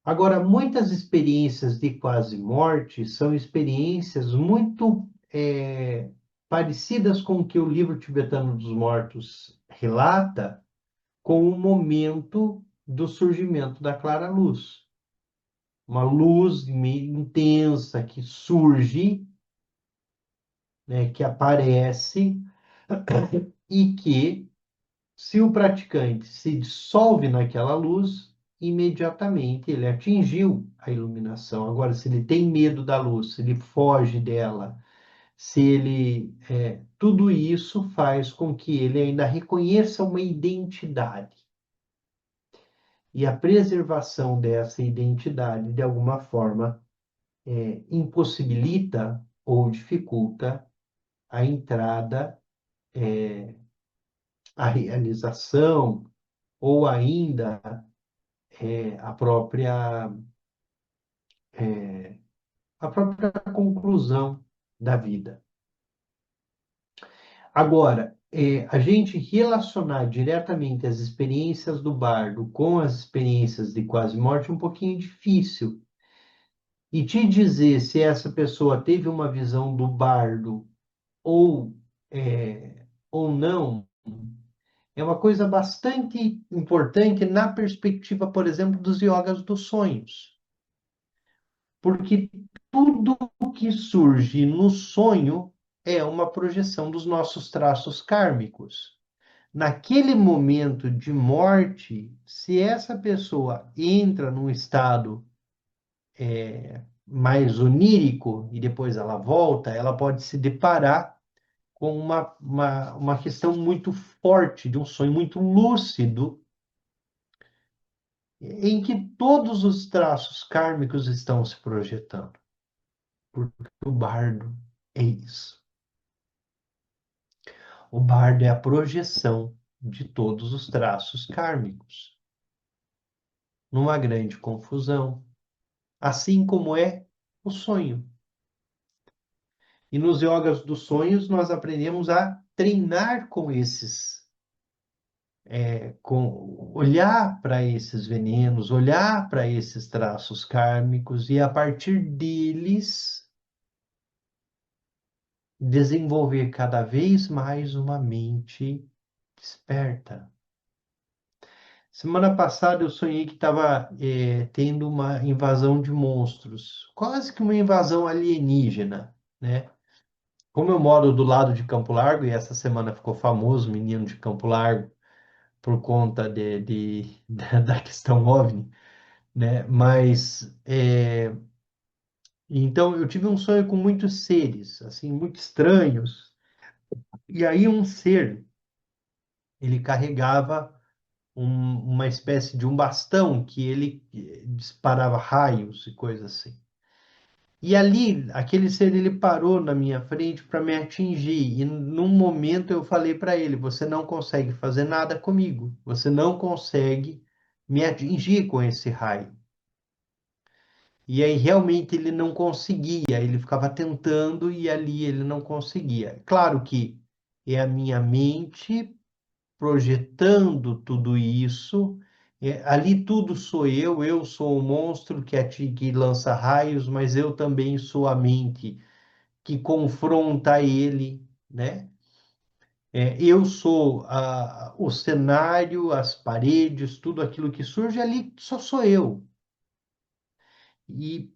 Agora, muitas experiências de quase morte são experiências muito parecidas com o que o livro tibetano dos mortos relata, com o momento do surgimento da clara luz. Uma luz meio intensa que surge, né, que aparece e que, se o praticante se dissolve naquela luz, imediatamente ele atingiu a iluminação. Agora, se ele tem medo da luz, se ele foge dela, se ele. Tudo isso faz com que ele ainda reconheça uma identidade. E a preservação dessa identidade, de alguma forma, impossibilita ou dificulta a entrada, a realização, ou ainda a é, a própria conclusão da vida. Agora, a gente relacionar diretamente as experiências do bardo com as experiências de quase morte é um pouquinho difícil. E te dizer se essa pessoa teve uma visão do bardo ou, ou não, é uma coisa bastante importante na perspectiva, por exemplo, dos yogas dos sonhos. Porque tudo que surge no sonho é uma projeção dos nossos traços kármicos. Naquele momento de morte, se essa pessoa entra num estado mais onírico e depois ela volta, ela pode se deparar com uma questão muito forte, de um sonho muito lúcido, em que todos os traços kármicos estão se projetando. Porque o bardo é isso. O bardo é a projeção de todos os traços kármicos, numa grande confusão, assim como é o sonho. E nos yogas dos sonhos nós aprendemos a treinar com com olhar para esses venenos, olhar para esses traços kármicos e a partir deles desenvolver cada vez mais uma mente desperta. Semana passada eu sonhei que estava tendo uma invasão de monstros, quase que uma invasão alienígena, né? Como eu moro do lado de Campo Largo, e essa semana ficou famoso o menino de Campo Largo por conta da questão OVNI, né? Mas, então, eu tive um sonho com muitos seres, assim, muito estranhos. E aí um ser, ele carregava uma espécie de um bastão que ele disparava raios e coisas assim. E ali, aquele ser, ele parou na minha frente para me atingir. E num momento eu falei para ele: Você não consegue fazer nada comigo. Você não consegue me atingir com esse raio. E aí realmente ele não conseguia. Ele ficava tentando e ali ele não conseguia. Claro que é a minha mente projetando tudo isso. Ali tudo sou eu sou o monstro que lança raios, mas eu também sou a mente que confronta ele, né? Eu sou o cenário, as paredes, tudo aquilo que surge ali, só sou eu. E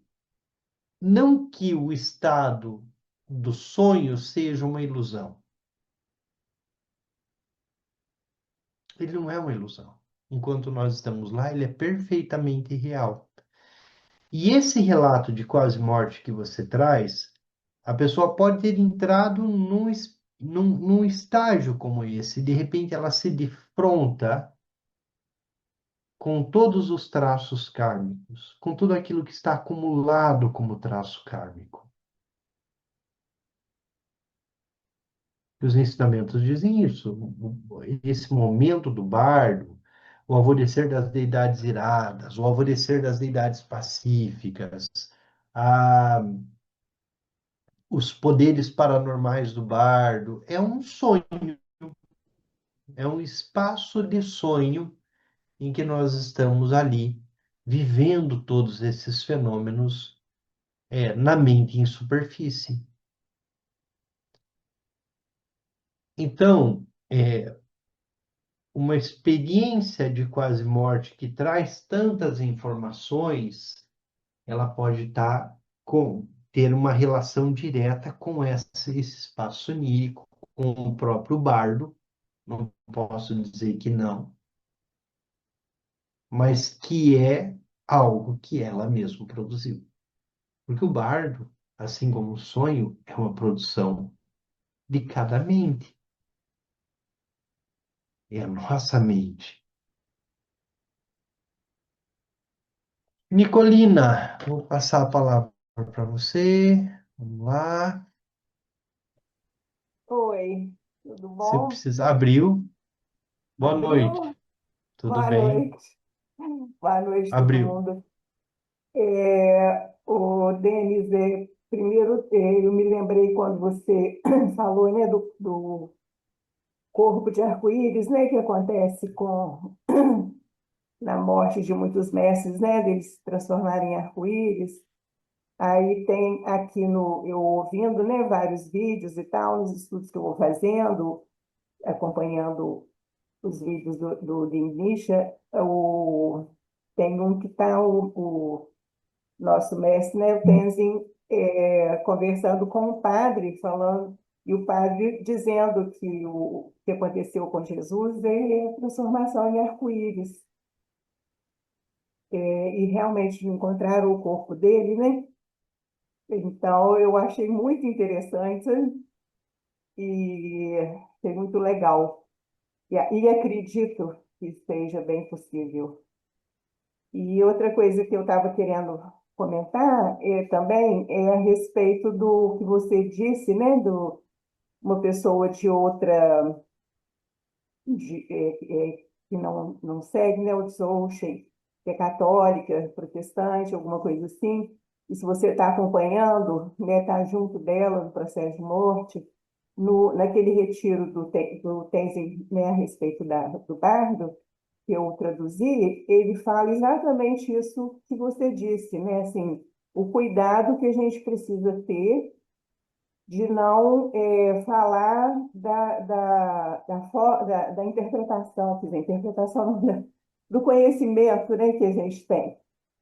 não que o estado do sonho seja uma ilusão. Ele não é uma ilusão. Enquanto nós estamos lá, ele é perfeitamente real. E esse relato de quase morte que você traz, a pessoa pode ter entrado num estágio como esse, de repente ela se defronta com todos os traços kármicos, com tudo aquilo que está acumulado como traço kármico. E os ensinamentos dizem isso. Esse momento do bardo, o alvorecer das deidades iradas, o alvorecer das deidades pacíficas, a os poderes paranormais do bardo. É um sonho, é um espaço de sonho em que nós estamos ali, vivendo todos esses fenômenos na mente em superfície. Então, uma experiência de quase morte que traz tantas informações, ela pode ter uma relação direta com esse espaço onírico, com o próprio bardo. Não posso dizer que não, mas que é algo que ela mesma produziu. Porque o bardo, assim como o sonho, é uma produção de cada mente. É a nossa mente. Nicolina, vou passar a palavra para você. Vamos lá. Oi, tudo Você bom? precisa. Abriu. Boa noite. Abriu? Tudo Boa bem? noite. Boa noite, todo Abriu. mundo. O Denis, primeiro, eu me lembrei quando você falou, né, do corpo de arco-íris, né, que acontece na morte de muitos mestres, né, deles se transformarem em arco-íris. Aí tem aqui eu ouvindo, né, vários vídeos e tal, nos estudos que eu vou fazendo, acompanhando os vídeos do Dimnisha, tem um que está o nosso mestre, né, o Tenzin, conversando com o padre, falando, e o padre dizendo que o que aconteceu com Jesus é transformação em arco-íris. E realmente encontraram o corpo dele, né? Então, eu achei muito interessante e foi muito legal. E acredito que seja bem possível. E outra coisa que eu estava querendo comentar também é a respeito do que você disse, né, do uma pessoa de outra que não segue, né, o Dzogchen, que é católica, protestante, alguma coisa assim. E se você está acompanhando, né, está junto dela no processo de morte, naquele retiro do Tenzin, né, a respeito do bardo, que eu traduzi, ele fala exatamente isso que você disse, né? Assim, o cuidado que a gente precisa ter de não falar da interpretação, quer dizer, interpretação não, do conhecimento, né, que a gente tem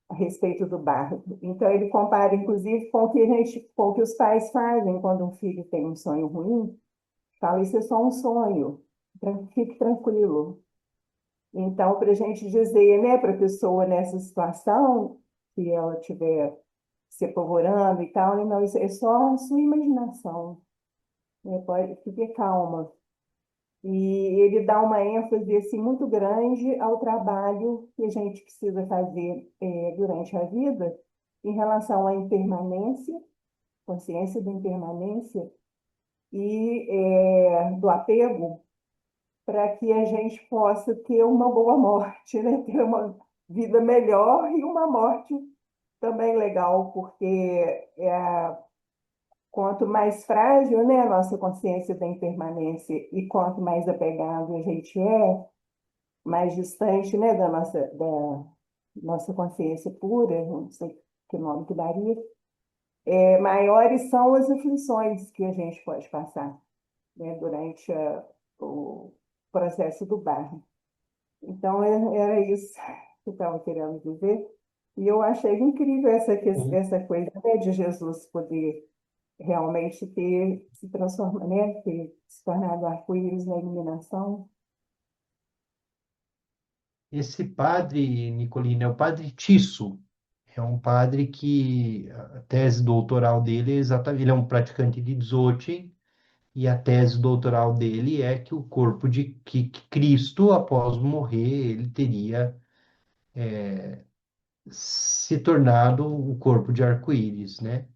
a respeito do bardo. Então, ele compara, inclusive, com o que os pais fazem quando um filho tem um sonho ruim, fala, isso é só um sonho, fique tranquilo. Então, para a gente dizer, né, para a pessoa nessa situação, se ela estiver se apavorando e tal, né, não, isso é só a sua imaginação, né, fique calma. E ele dá uma ênfase assim, muito grande ao trabalho que a gente precisa fazer durante a vida, em relação à impermanência, consciência da impermanência e do apego, para que a gente possa ter uma boa morte, né? Ter uma vida melhor e uma morte também legal, porque quanto mais frágil, né, a nossa consciência da impermanência e quanto mais apegado a gente mais distante, né, da nossa consciência pura, não sei que nome que daria, maiores são as aflições que a gente pode passar, né, durante o processo do barro. Então, era isso que eu estava querendo dizer. E eu achei incrível essa coisa, né, de Jesus poder realmente ter se transformado, né, ter se tornado arco-íris na iluminação. Esse padre, Nicolina, é o padre Tisso. É um padre que a tese doutoral dele é exatamente, ele é um praticante de Dzogchen, e a tese doutoral dele é que o corpo de que Cristo, após morrer, ele teria se tornado o corpo de arco-íris, né?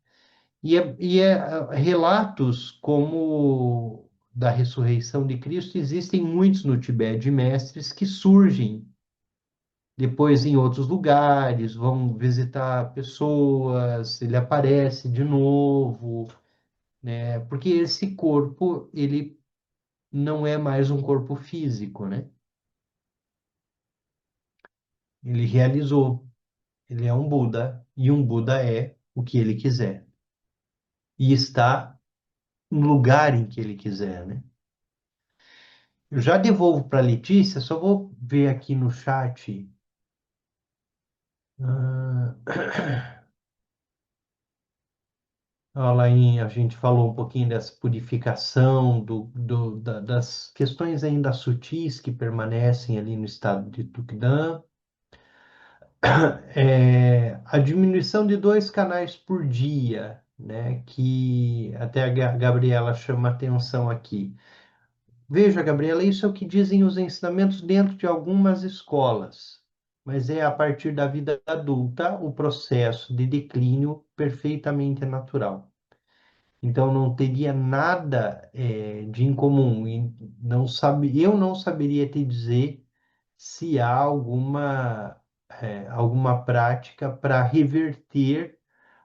Relatos como da ressurreição de Cristo existem muitos no Tibete, de mestres que surgem depois em outros lugares, vão visitar pessoas, ele aparece de novo, né? Porque esse corpo, ele não é mais um corpo físico, né? Ele realizou, ele é um Buda, e um Buda é o que ele quiser. E está no lugar em que ele quiser, né? Eu já devolvo para a Letícia, só vou ver aqui no chat. Ah, a gente falou um pouquinho dessa purificação, das questões ainda sutis que permanecem ali no estado de Tukdam. A diminuição de 2 canais por dia, né, que até a Gabriela chama atenção aqui. Veja, Gabriela, isso é o que dizem os ensinamentos dentro de algumas escolas, mas é a partir da vida adulta o processo de declínio perfeitamente natural. Então não teria nada de incomum. E eu não saberia te dizer se há alguma prática para reverter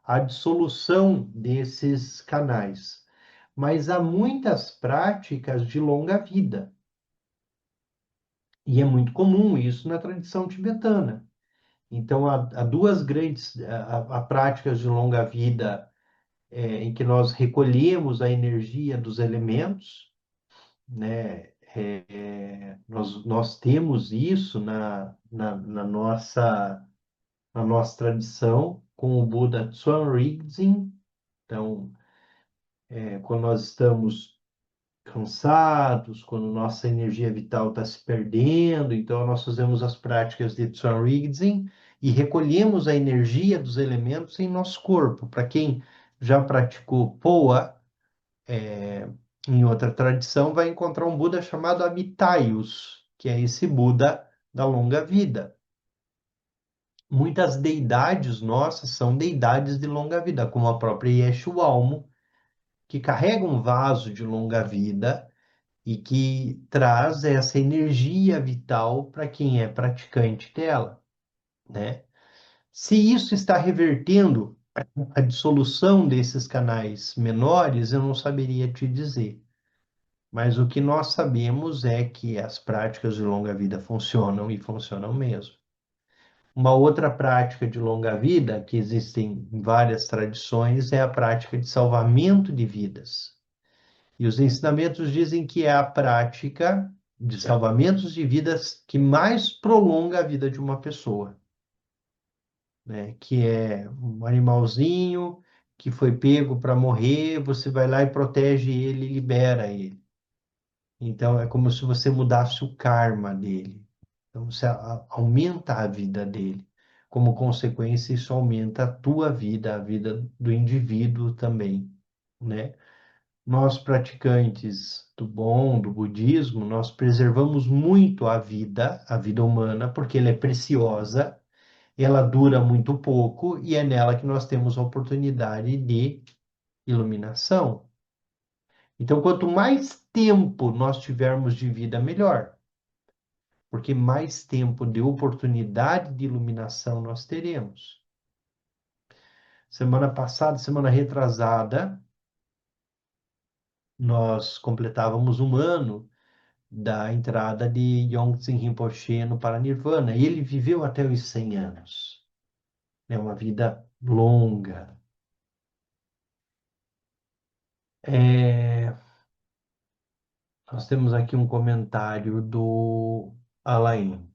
a dissolução desses canais. Mas há muitas práticas de longa vida. E é muito comum isso na tradição tibetana. Então, há duas grandes práticas de longa vida em que nós recolhemos a energia dos elementos, né? Nós temos isso na nossa tradição com o Buda Tsoen Rinzin. Então, quando nós estamos cansados, quando nossa energia vital está se perdendo, então nós fazemos as práticas de Tsoen Rinzin e recolhemos a energia dos elementos em nosso corpo. Para quem já praticou Poa, em outra tradição, vai encontrar um Buda chamado Amitaios, que é esse Buda da longa vida. Muitas deidades nossas são deidades de longa vida, como a própria Yeshualmo, que carrega um vaso de longa vida e que traz essa energia vital para quem é praticante dela, né? Se isso está revertendo a dissolução desses canais menores, eu não saberia te dizer. Mas o que nós sabemos é que as práticas de longa vida funcionam e funcionam mesmo. Uma outra prática de longa vida, que existem em várias tradições, é a prática de salvamento de vidas. E os ensinamentos dizem que é a prática de salvamentos de vidas que mais prolonga a vida de uma pessoa, né? Que é um animalzinho que foi pego para morrer, você vai lá e protege ele e libera ele. Então, é como se você mudasse o karma dele. Então, você aumenta a vida dele. Como consequência, isso aumenta a tua vida, a vida do indivíduo também, né? Nós, praticantes do bom, do budismo, nós preservamos muito a vida humana, porque ela é preciosa, ela dura muito pouco e é nela que nós temos a oportunidade de iluminação. Então, quanto mais tempo nós tivermos de vida, melhor, porque mais tempo de oportunidade de iluminação nós teremos. Semana passada, semana retrasada, nós completávamos um ano da entrada de Yongtse Rinpoche no Paranirvana, e ele viveu até os 100 anos. É uma vida longa. É, nós temos aqui um comentário do Alain.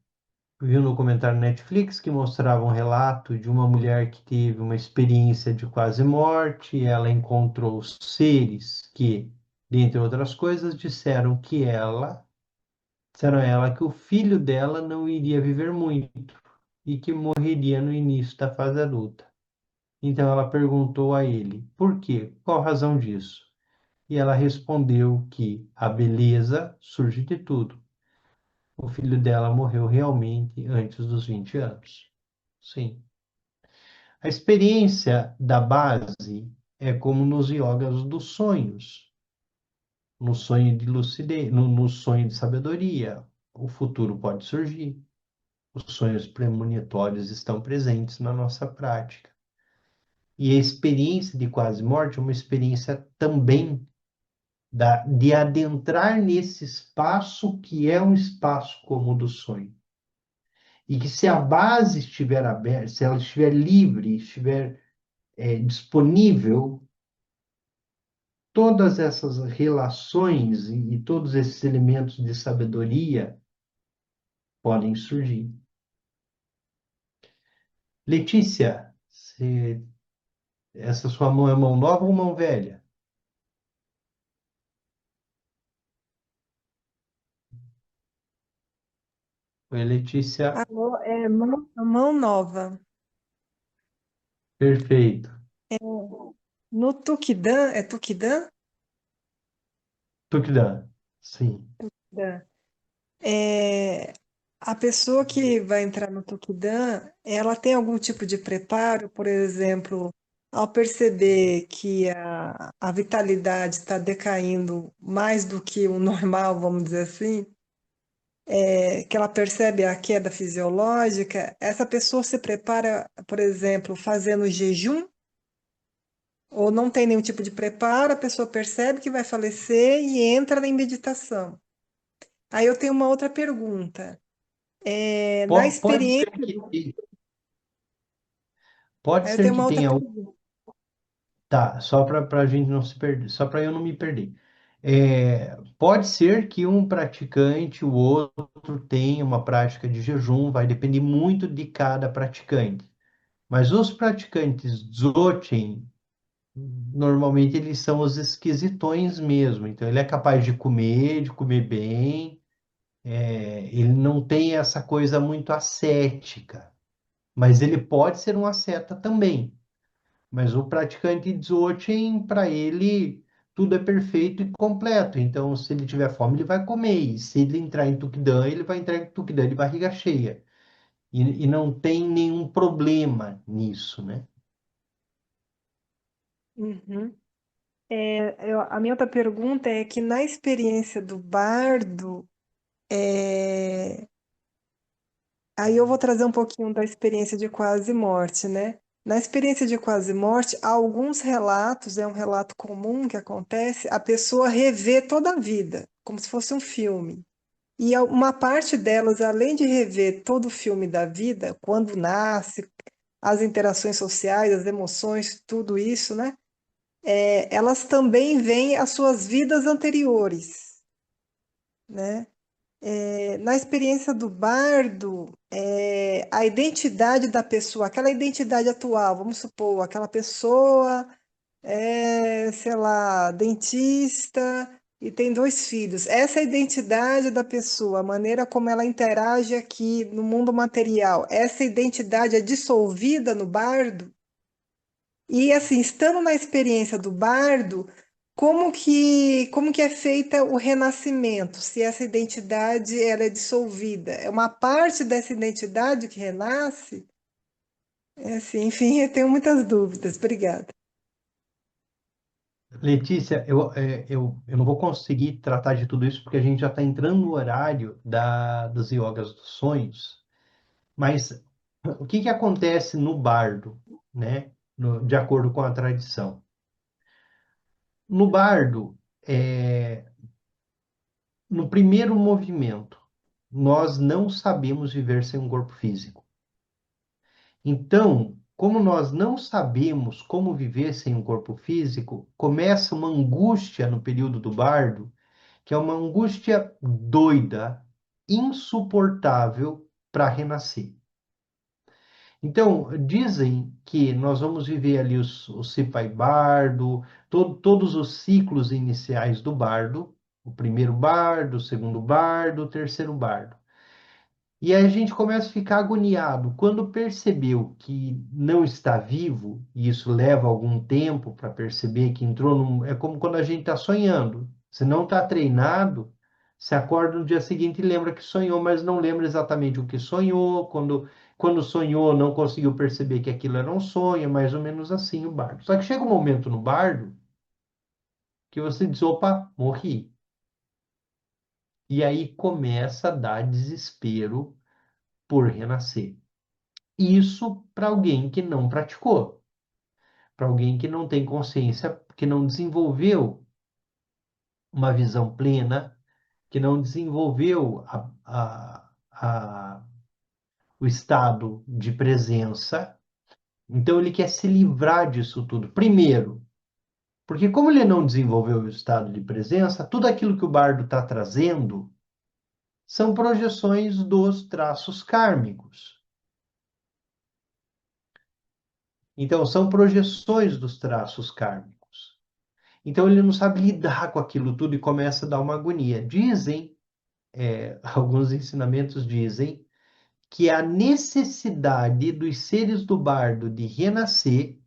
Viu no comentário Netflix que mostrava um relato de uma mulher que teve uma experiência de quase morte. Ela encontrou seres que, dentre outras coisas, disseram a ela que o filho dela não iria viver muito e que morreria no início da fase adulta. Então ela perguntou a ele, por quê? Qual a razão disso? E ela respondeu que a beleza surge de tudo. O filho dela morreu realmente antes dos 20 anos. Sim. A experiência da base é como nos yogas dos sonhos, no sonho de lucidez, no sonho de sabedoria. O futuro pode surgir. Os sonhos premonitórios estão presentes na nossa prática. E a experiência de quase morte é uma experiência também de adentrar nesse espaço que é um espaço como o do sonho. E que se a base estiver aberta, se ela estiver livre, estiver disponível, todas essas relações e todos esses elementos de sabedoria podem surgir. Letícia, essa sua mão é mão nova ou mão velha? Oi, Letícia. Alô, é mão nova. Perfeito. É, no Tukidã, é Tukidã? Tukdan. Sim. Tukidã. É, a pessoa que vai entrar no Tukidã, ela tem algum tipo de preparo, por exemplo, ao perceber que a vitalidade está decaindo mais do que o normal, vamos dizer assim, que ela percebe a queda fisiológica, essa pessoa se prepara, por exemplo, fazendo jejum, ou não tem nenhum tipo de preparo, a pessoa percebe que vai falecer e entra em meditação. Aí eu tenho uma outra pergunta. Na Pode experiência, ser pode aí eu ser tenho que uma outra tenha. pergunta. Tá, só para a gente não se perder, só para eu não me perder. Pode ser que um praticante, o outro tenha uma prática de jejum, vai depender muito de cada praticante. Mas os praticantes Dzogchen, normalmente eles são os esquisitões mesmo. Então ele é capaz de comer bem, ele não tem essa coisa muito ascética, mas ele pode ser um asceta também. Mas o praticante Dzogchen, para ele, tudo é perfeito e completo. Então, se ele tiver fome, ele vai comer. E se ele entrar em Tukdan, ele vai entrar em Tukdan de barriga cheia. E não tem nenhum problema nisso, né? Uhum. A minha outra pergunta é que na experiência do bardo, é, aí eu vou trazer um pouquinho da experiência de quase morte, né? Na experiência de quase morte, há alguns relatos, é um relato comum que acontece, a pessoa revê toda a vida, como se fosse um filme. E uma parte delas, além de rever todo o filme da vida, quando nasce, as interações sociais, as emoções, tudo isso, né? Elas também veem as suas vidas anteriores, né? Na experiência do bardo, a identidade da pessoa, aquela identidade atual, vamos supor, aquela pessoa sei lá, dentista e tem dois filhos. Essa é a identidade da pessoa, a maneira como ela interage aqui no mundo material. Essa identidade é dissolvida no bardo. E assim, estando na experiência do bardo, como que é feita o renascimento? Se essa identidade ela é dissolvida, é uma parte dessa identidade que renasce? É assim, enfim, eu tenho muitas dúvidas. Obrigada. Letícia, eu não vou conseguir tratar de tudo isso porque a gente já está entrando no horário dos yogas dos sonhos, mas o que que acontece no bardo, né? De acordo com a tradição. No bardo, no primeiro movimento, nós não sabemos viver sem um corpo físico. Então, como nós não sabemos como viver sem um corpo físico, começa uma angústia no período do bardo, que é uma angústia doida, insuportável para renascer. Então, dizem que nós vamos viver ali o Cipai Bardo, todos os ciclos iniciais do bardo, o primeiro bardo, o segundo bardo, o terceiro bardo. E aí a gente começa a ficar agoniado. Quando percebeu que não está vivo, e isso leva algum tempo para perceber que entrou num. É como quando a gente está sonhando. Se não está treinado, se acorda no dia seguinte e lembra que sonhou, mas não lembra exatamente o que sonhou. Quando sonhou, não conseguiu perceber que aquilo era um sonho, é mais ou menos assim o bardo. Só que chega um momento no bardo que você diz: opa, morri. E aí começa a dar desespero por renascer. Isso para alguém que não praticou, para alguém que não tem consciência, que não desenvolveu uma visão plena, que não desenvolveu o estado de presença. Então ele quer se livrar disso tudo. Primeiro, porque como ele não desenvolveu o estado de presença, tudo aquilo que o bardo está trazendo são projeções dos traços kármicos. Então, são projeções dos traços kármicos. Então ele não sabe lidar com aquilo tudo e começa a dar uma agonia. Dizem, alguns ensinamentos dizem, que a necessidade dos seres do bardo de renascer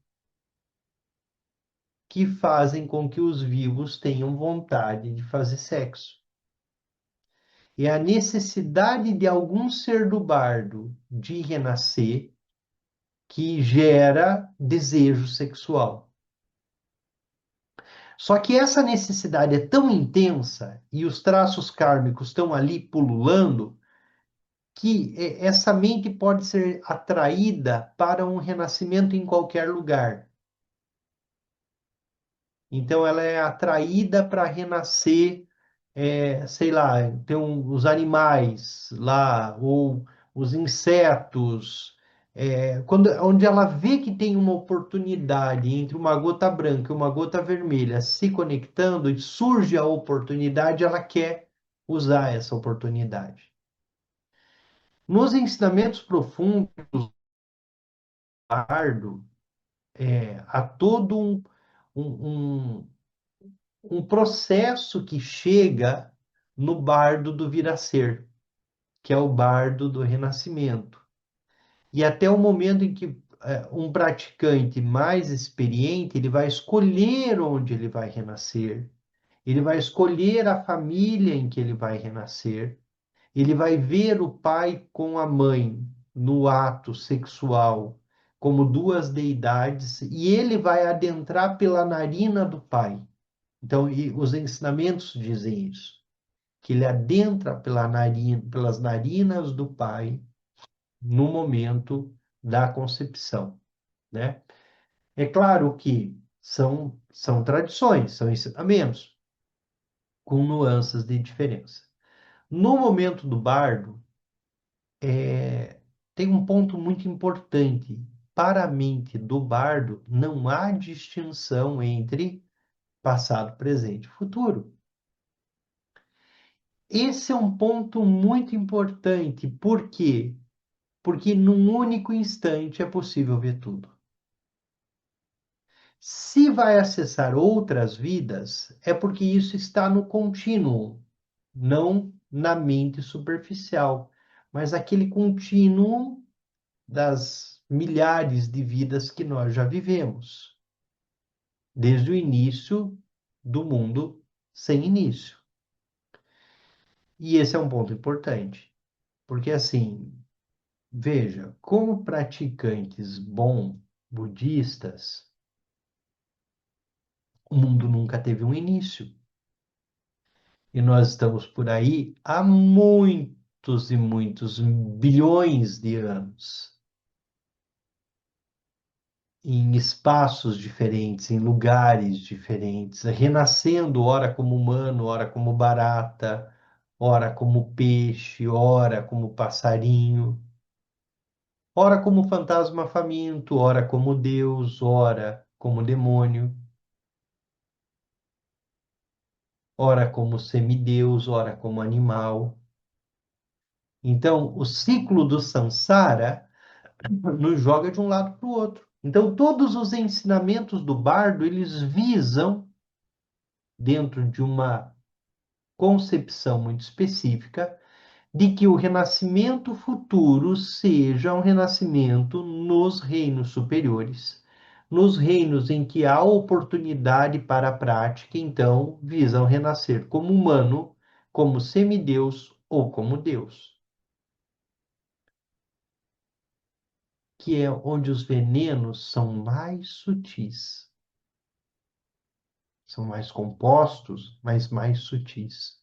que fazem com que os vivos tenham vontade de fazer sexo. E a necessidade de algum ser do bardo de renascer que gera desejo sexual. Só que essa necessidade é tão intensa e os traços kármicos estão ali pululando que essa mente pode ser atraída para um renascimento em qualquer lugar. Então, ela é atraída para renascer, sei lá, tem os animais lá, ou os insetos, onde ela vê que tem uma oportunidade entre uma gota branca e uma gota vermelha se conectando, e surge a oportunidade, ela quer usar essa oportunidade. Nos ensinamentos profundos do Bardo, há todo um, um, um processo que chega no bardo do vir a ser, que é o bardo do renascimento. E até o momento em que um praticante mais experiente, ele vai escolher onde ele vai renascer, ele vai escolher a família em que ele vai renascer, ele vai ver o pai com a mãe no ato sexual como duas deidades e ele vai adentrar pela narina do pai. Então, os ensinamentos dizem isso, que ele adentra pelas narinas do pai no momento da concepção, né? É claro que são tradições, são ensinamentos, com nuances de diferença. No momento do bardo, tem um ponto muito importante. Para a mente do bardo, não há distinção entre passado, presente e futuro. Esse é um ponto muito importante. Por quê? Porque num único instante é possível ver tudo. Se vai acessar outras vidas, é porque isso está no contínuo, não na mente superficial, mas aquele contínuo das milhares de vidas que nós já vivemos, desde o início do mundo sem início. E esse é um ponto importante, porque assim, veja, como praticantes budistas, o mundo nunca teve um início. E nós estamos por aí há muitos e muitos bilhões de anos, em espaços diferentes, em lugares diferentes, renascendo, ora como humano, ora como barata, ora como peixe, ora como passarinho, ora como fantasma faminto, ora como Deus, ora como demônio, ora como semideus, ora como animal. Então, o ciclo do samsara nos joga de um lado para o outro. Então, todos os ensinamentos do bardo, eles visam, dentro de uma concepção muito específica, de que o renascimento futuro seja um renascimento nos reinos superiores, nos reinos em que há oportunidade para a prática, então, visam renascer como humano, como semideus ou como Deus, que é onde os venenos são mais sutis. São mais compostos, mas mais sutis.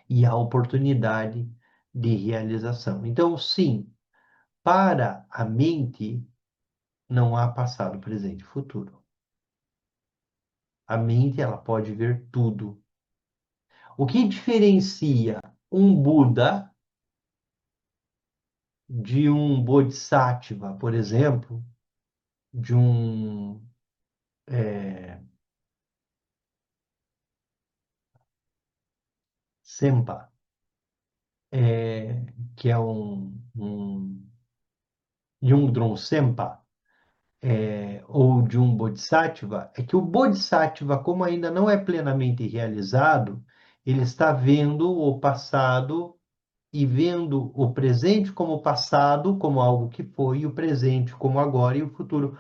E há oportunidade de realização. Então, sim, para a mente não há passado, presente e futuro. A mente, ela pode ver tudo. O que diferencia um Buda de um Bodhisattva, por exemplo, de um Sempa, que é Yungdrung Sempa, ou de um Bodhisattva, é que o Bodhisattva, como ainda não é plenamente realizado, ele está vendo o passado e vendo o presente como passado, como algo que foi, e o presente como agora, e o futuro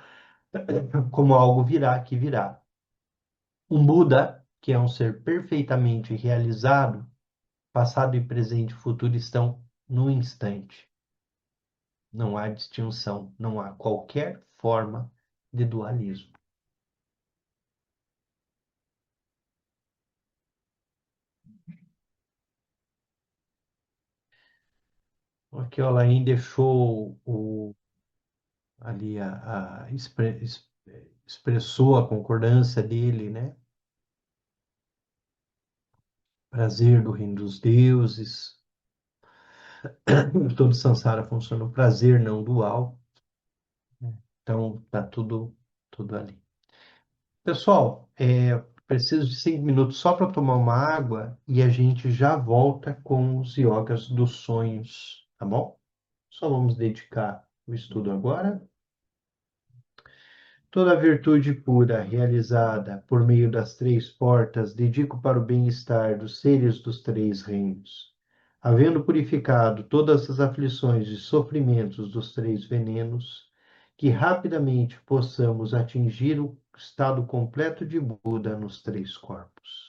como algo virá que virá. Um Buda, que é um ser perfeitamente realizado, passado e presente e futuro estão no instante. Não há distinção, não há qualquer forma de dualismo. Aqui, ó, Lain deixou ali expressou a concordância dele, né? Prazer do reino dos deuses. Todo samsara funciona o prazer não dual. Então, tá tudo ali. Pessoal, preciso de 5 minutos só para tomar uma água e a gente já volta com os yogas dos sonhos, tá bom? Só vamos dedicar o estudo agora. Toda virtude pura realizada por meio das três portas dedico para o bem-estar dos seres dos três reinos. Havendo purificado todas as aflições e sofrimentos dos três venenos, que rapidamente possamos atingir o estado completo de Buda nos três corpos.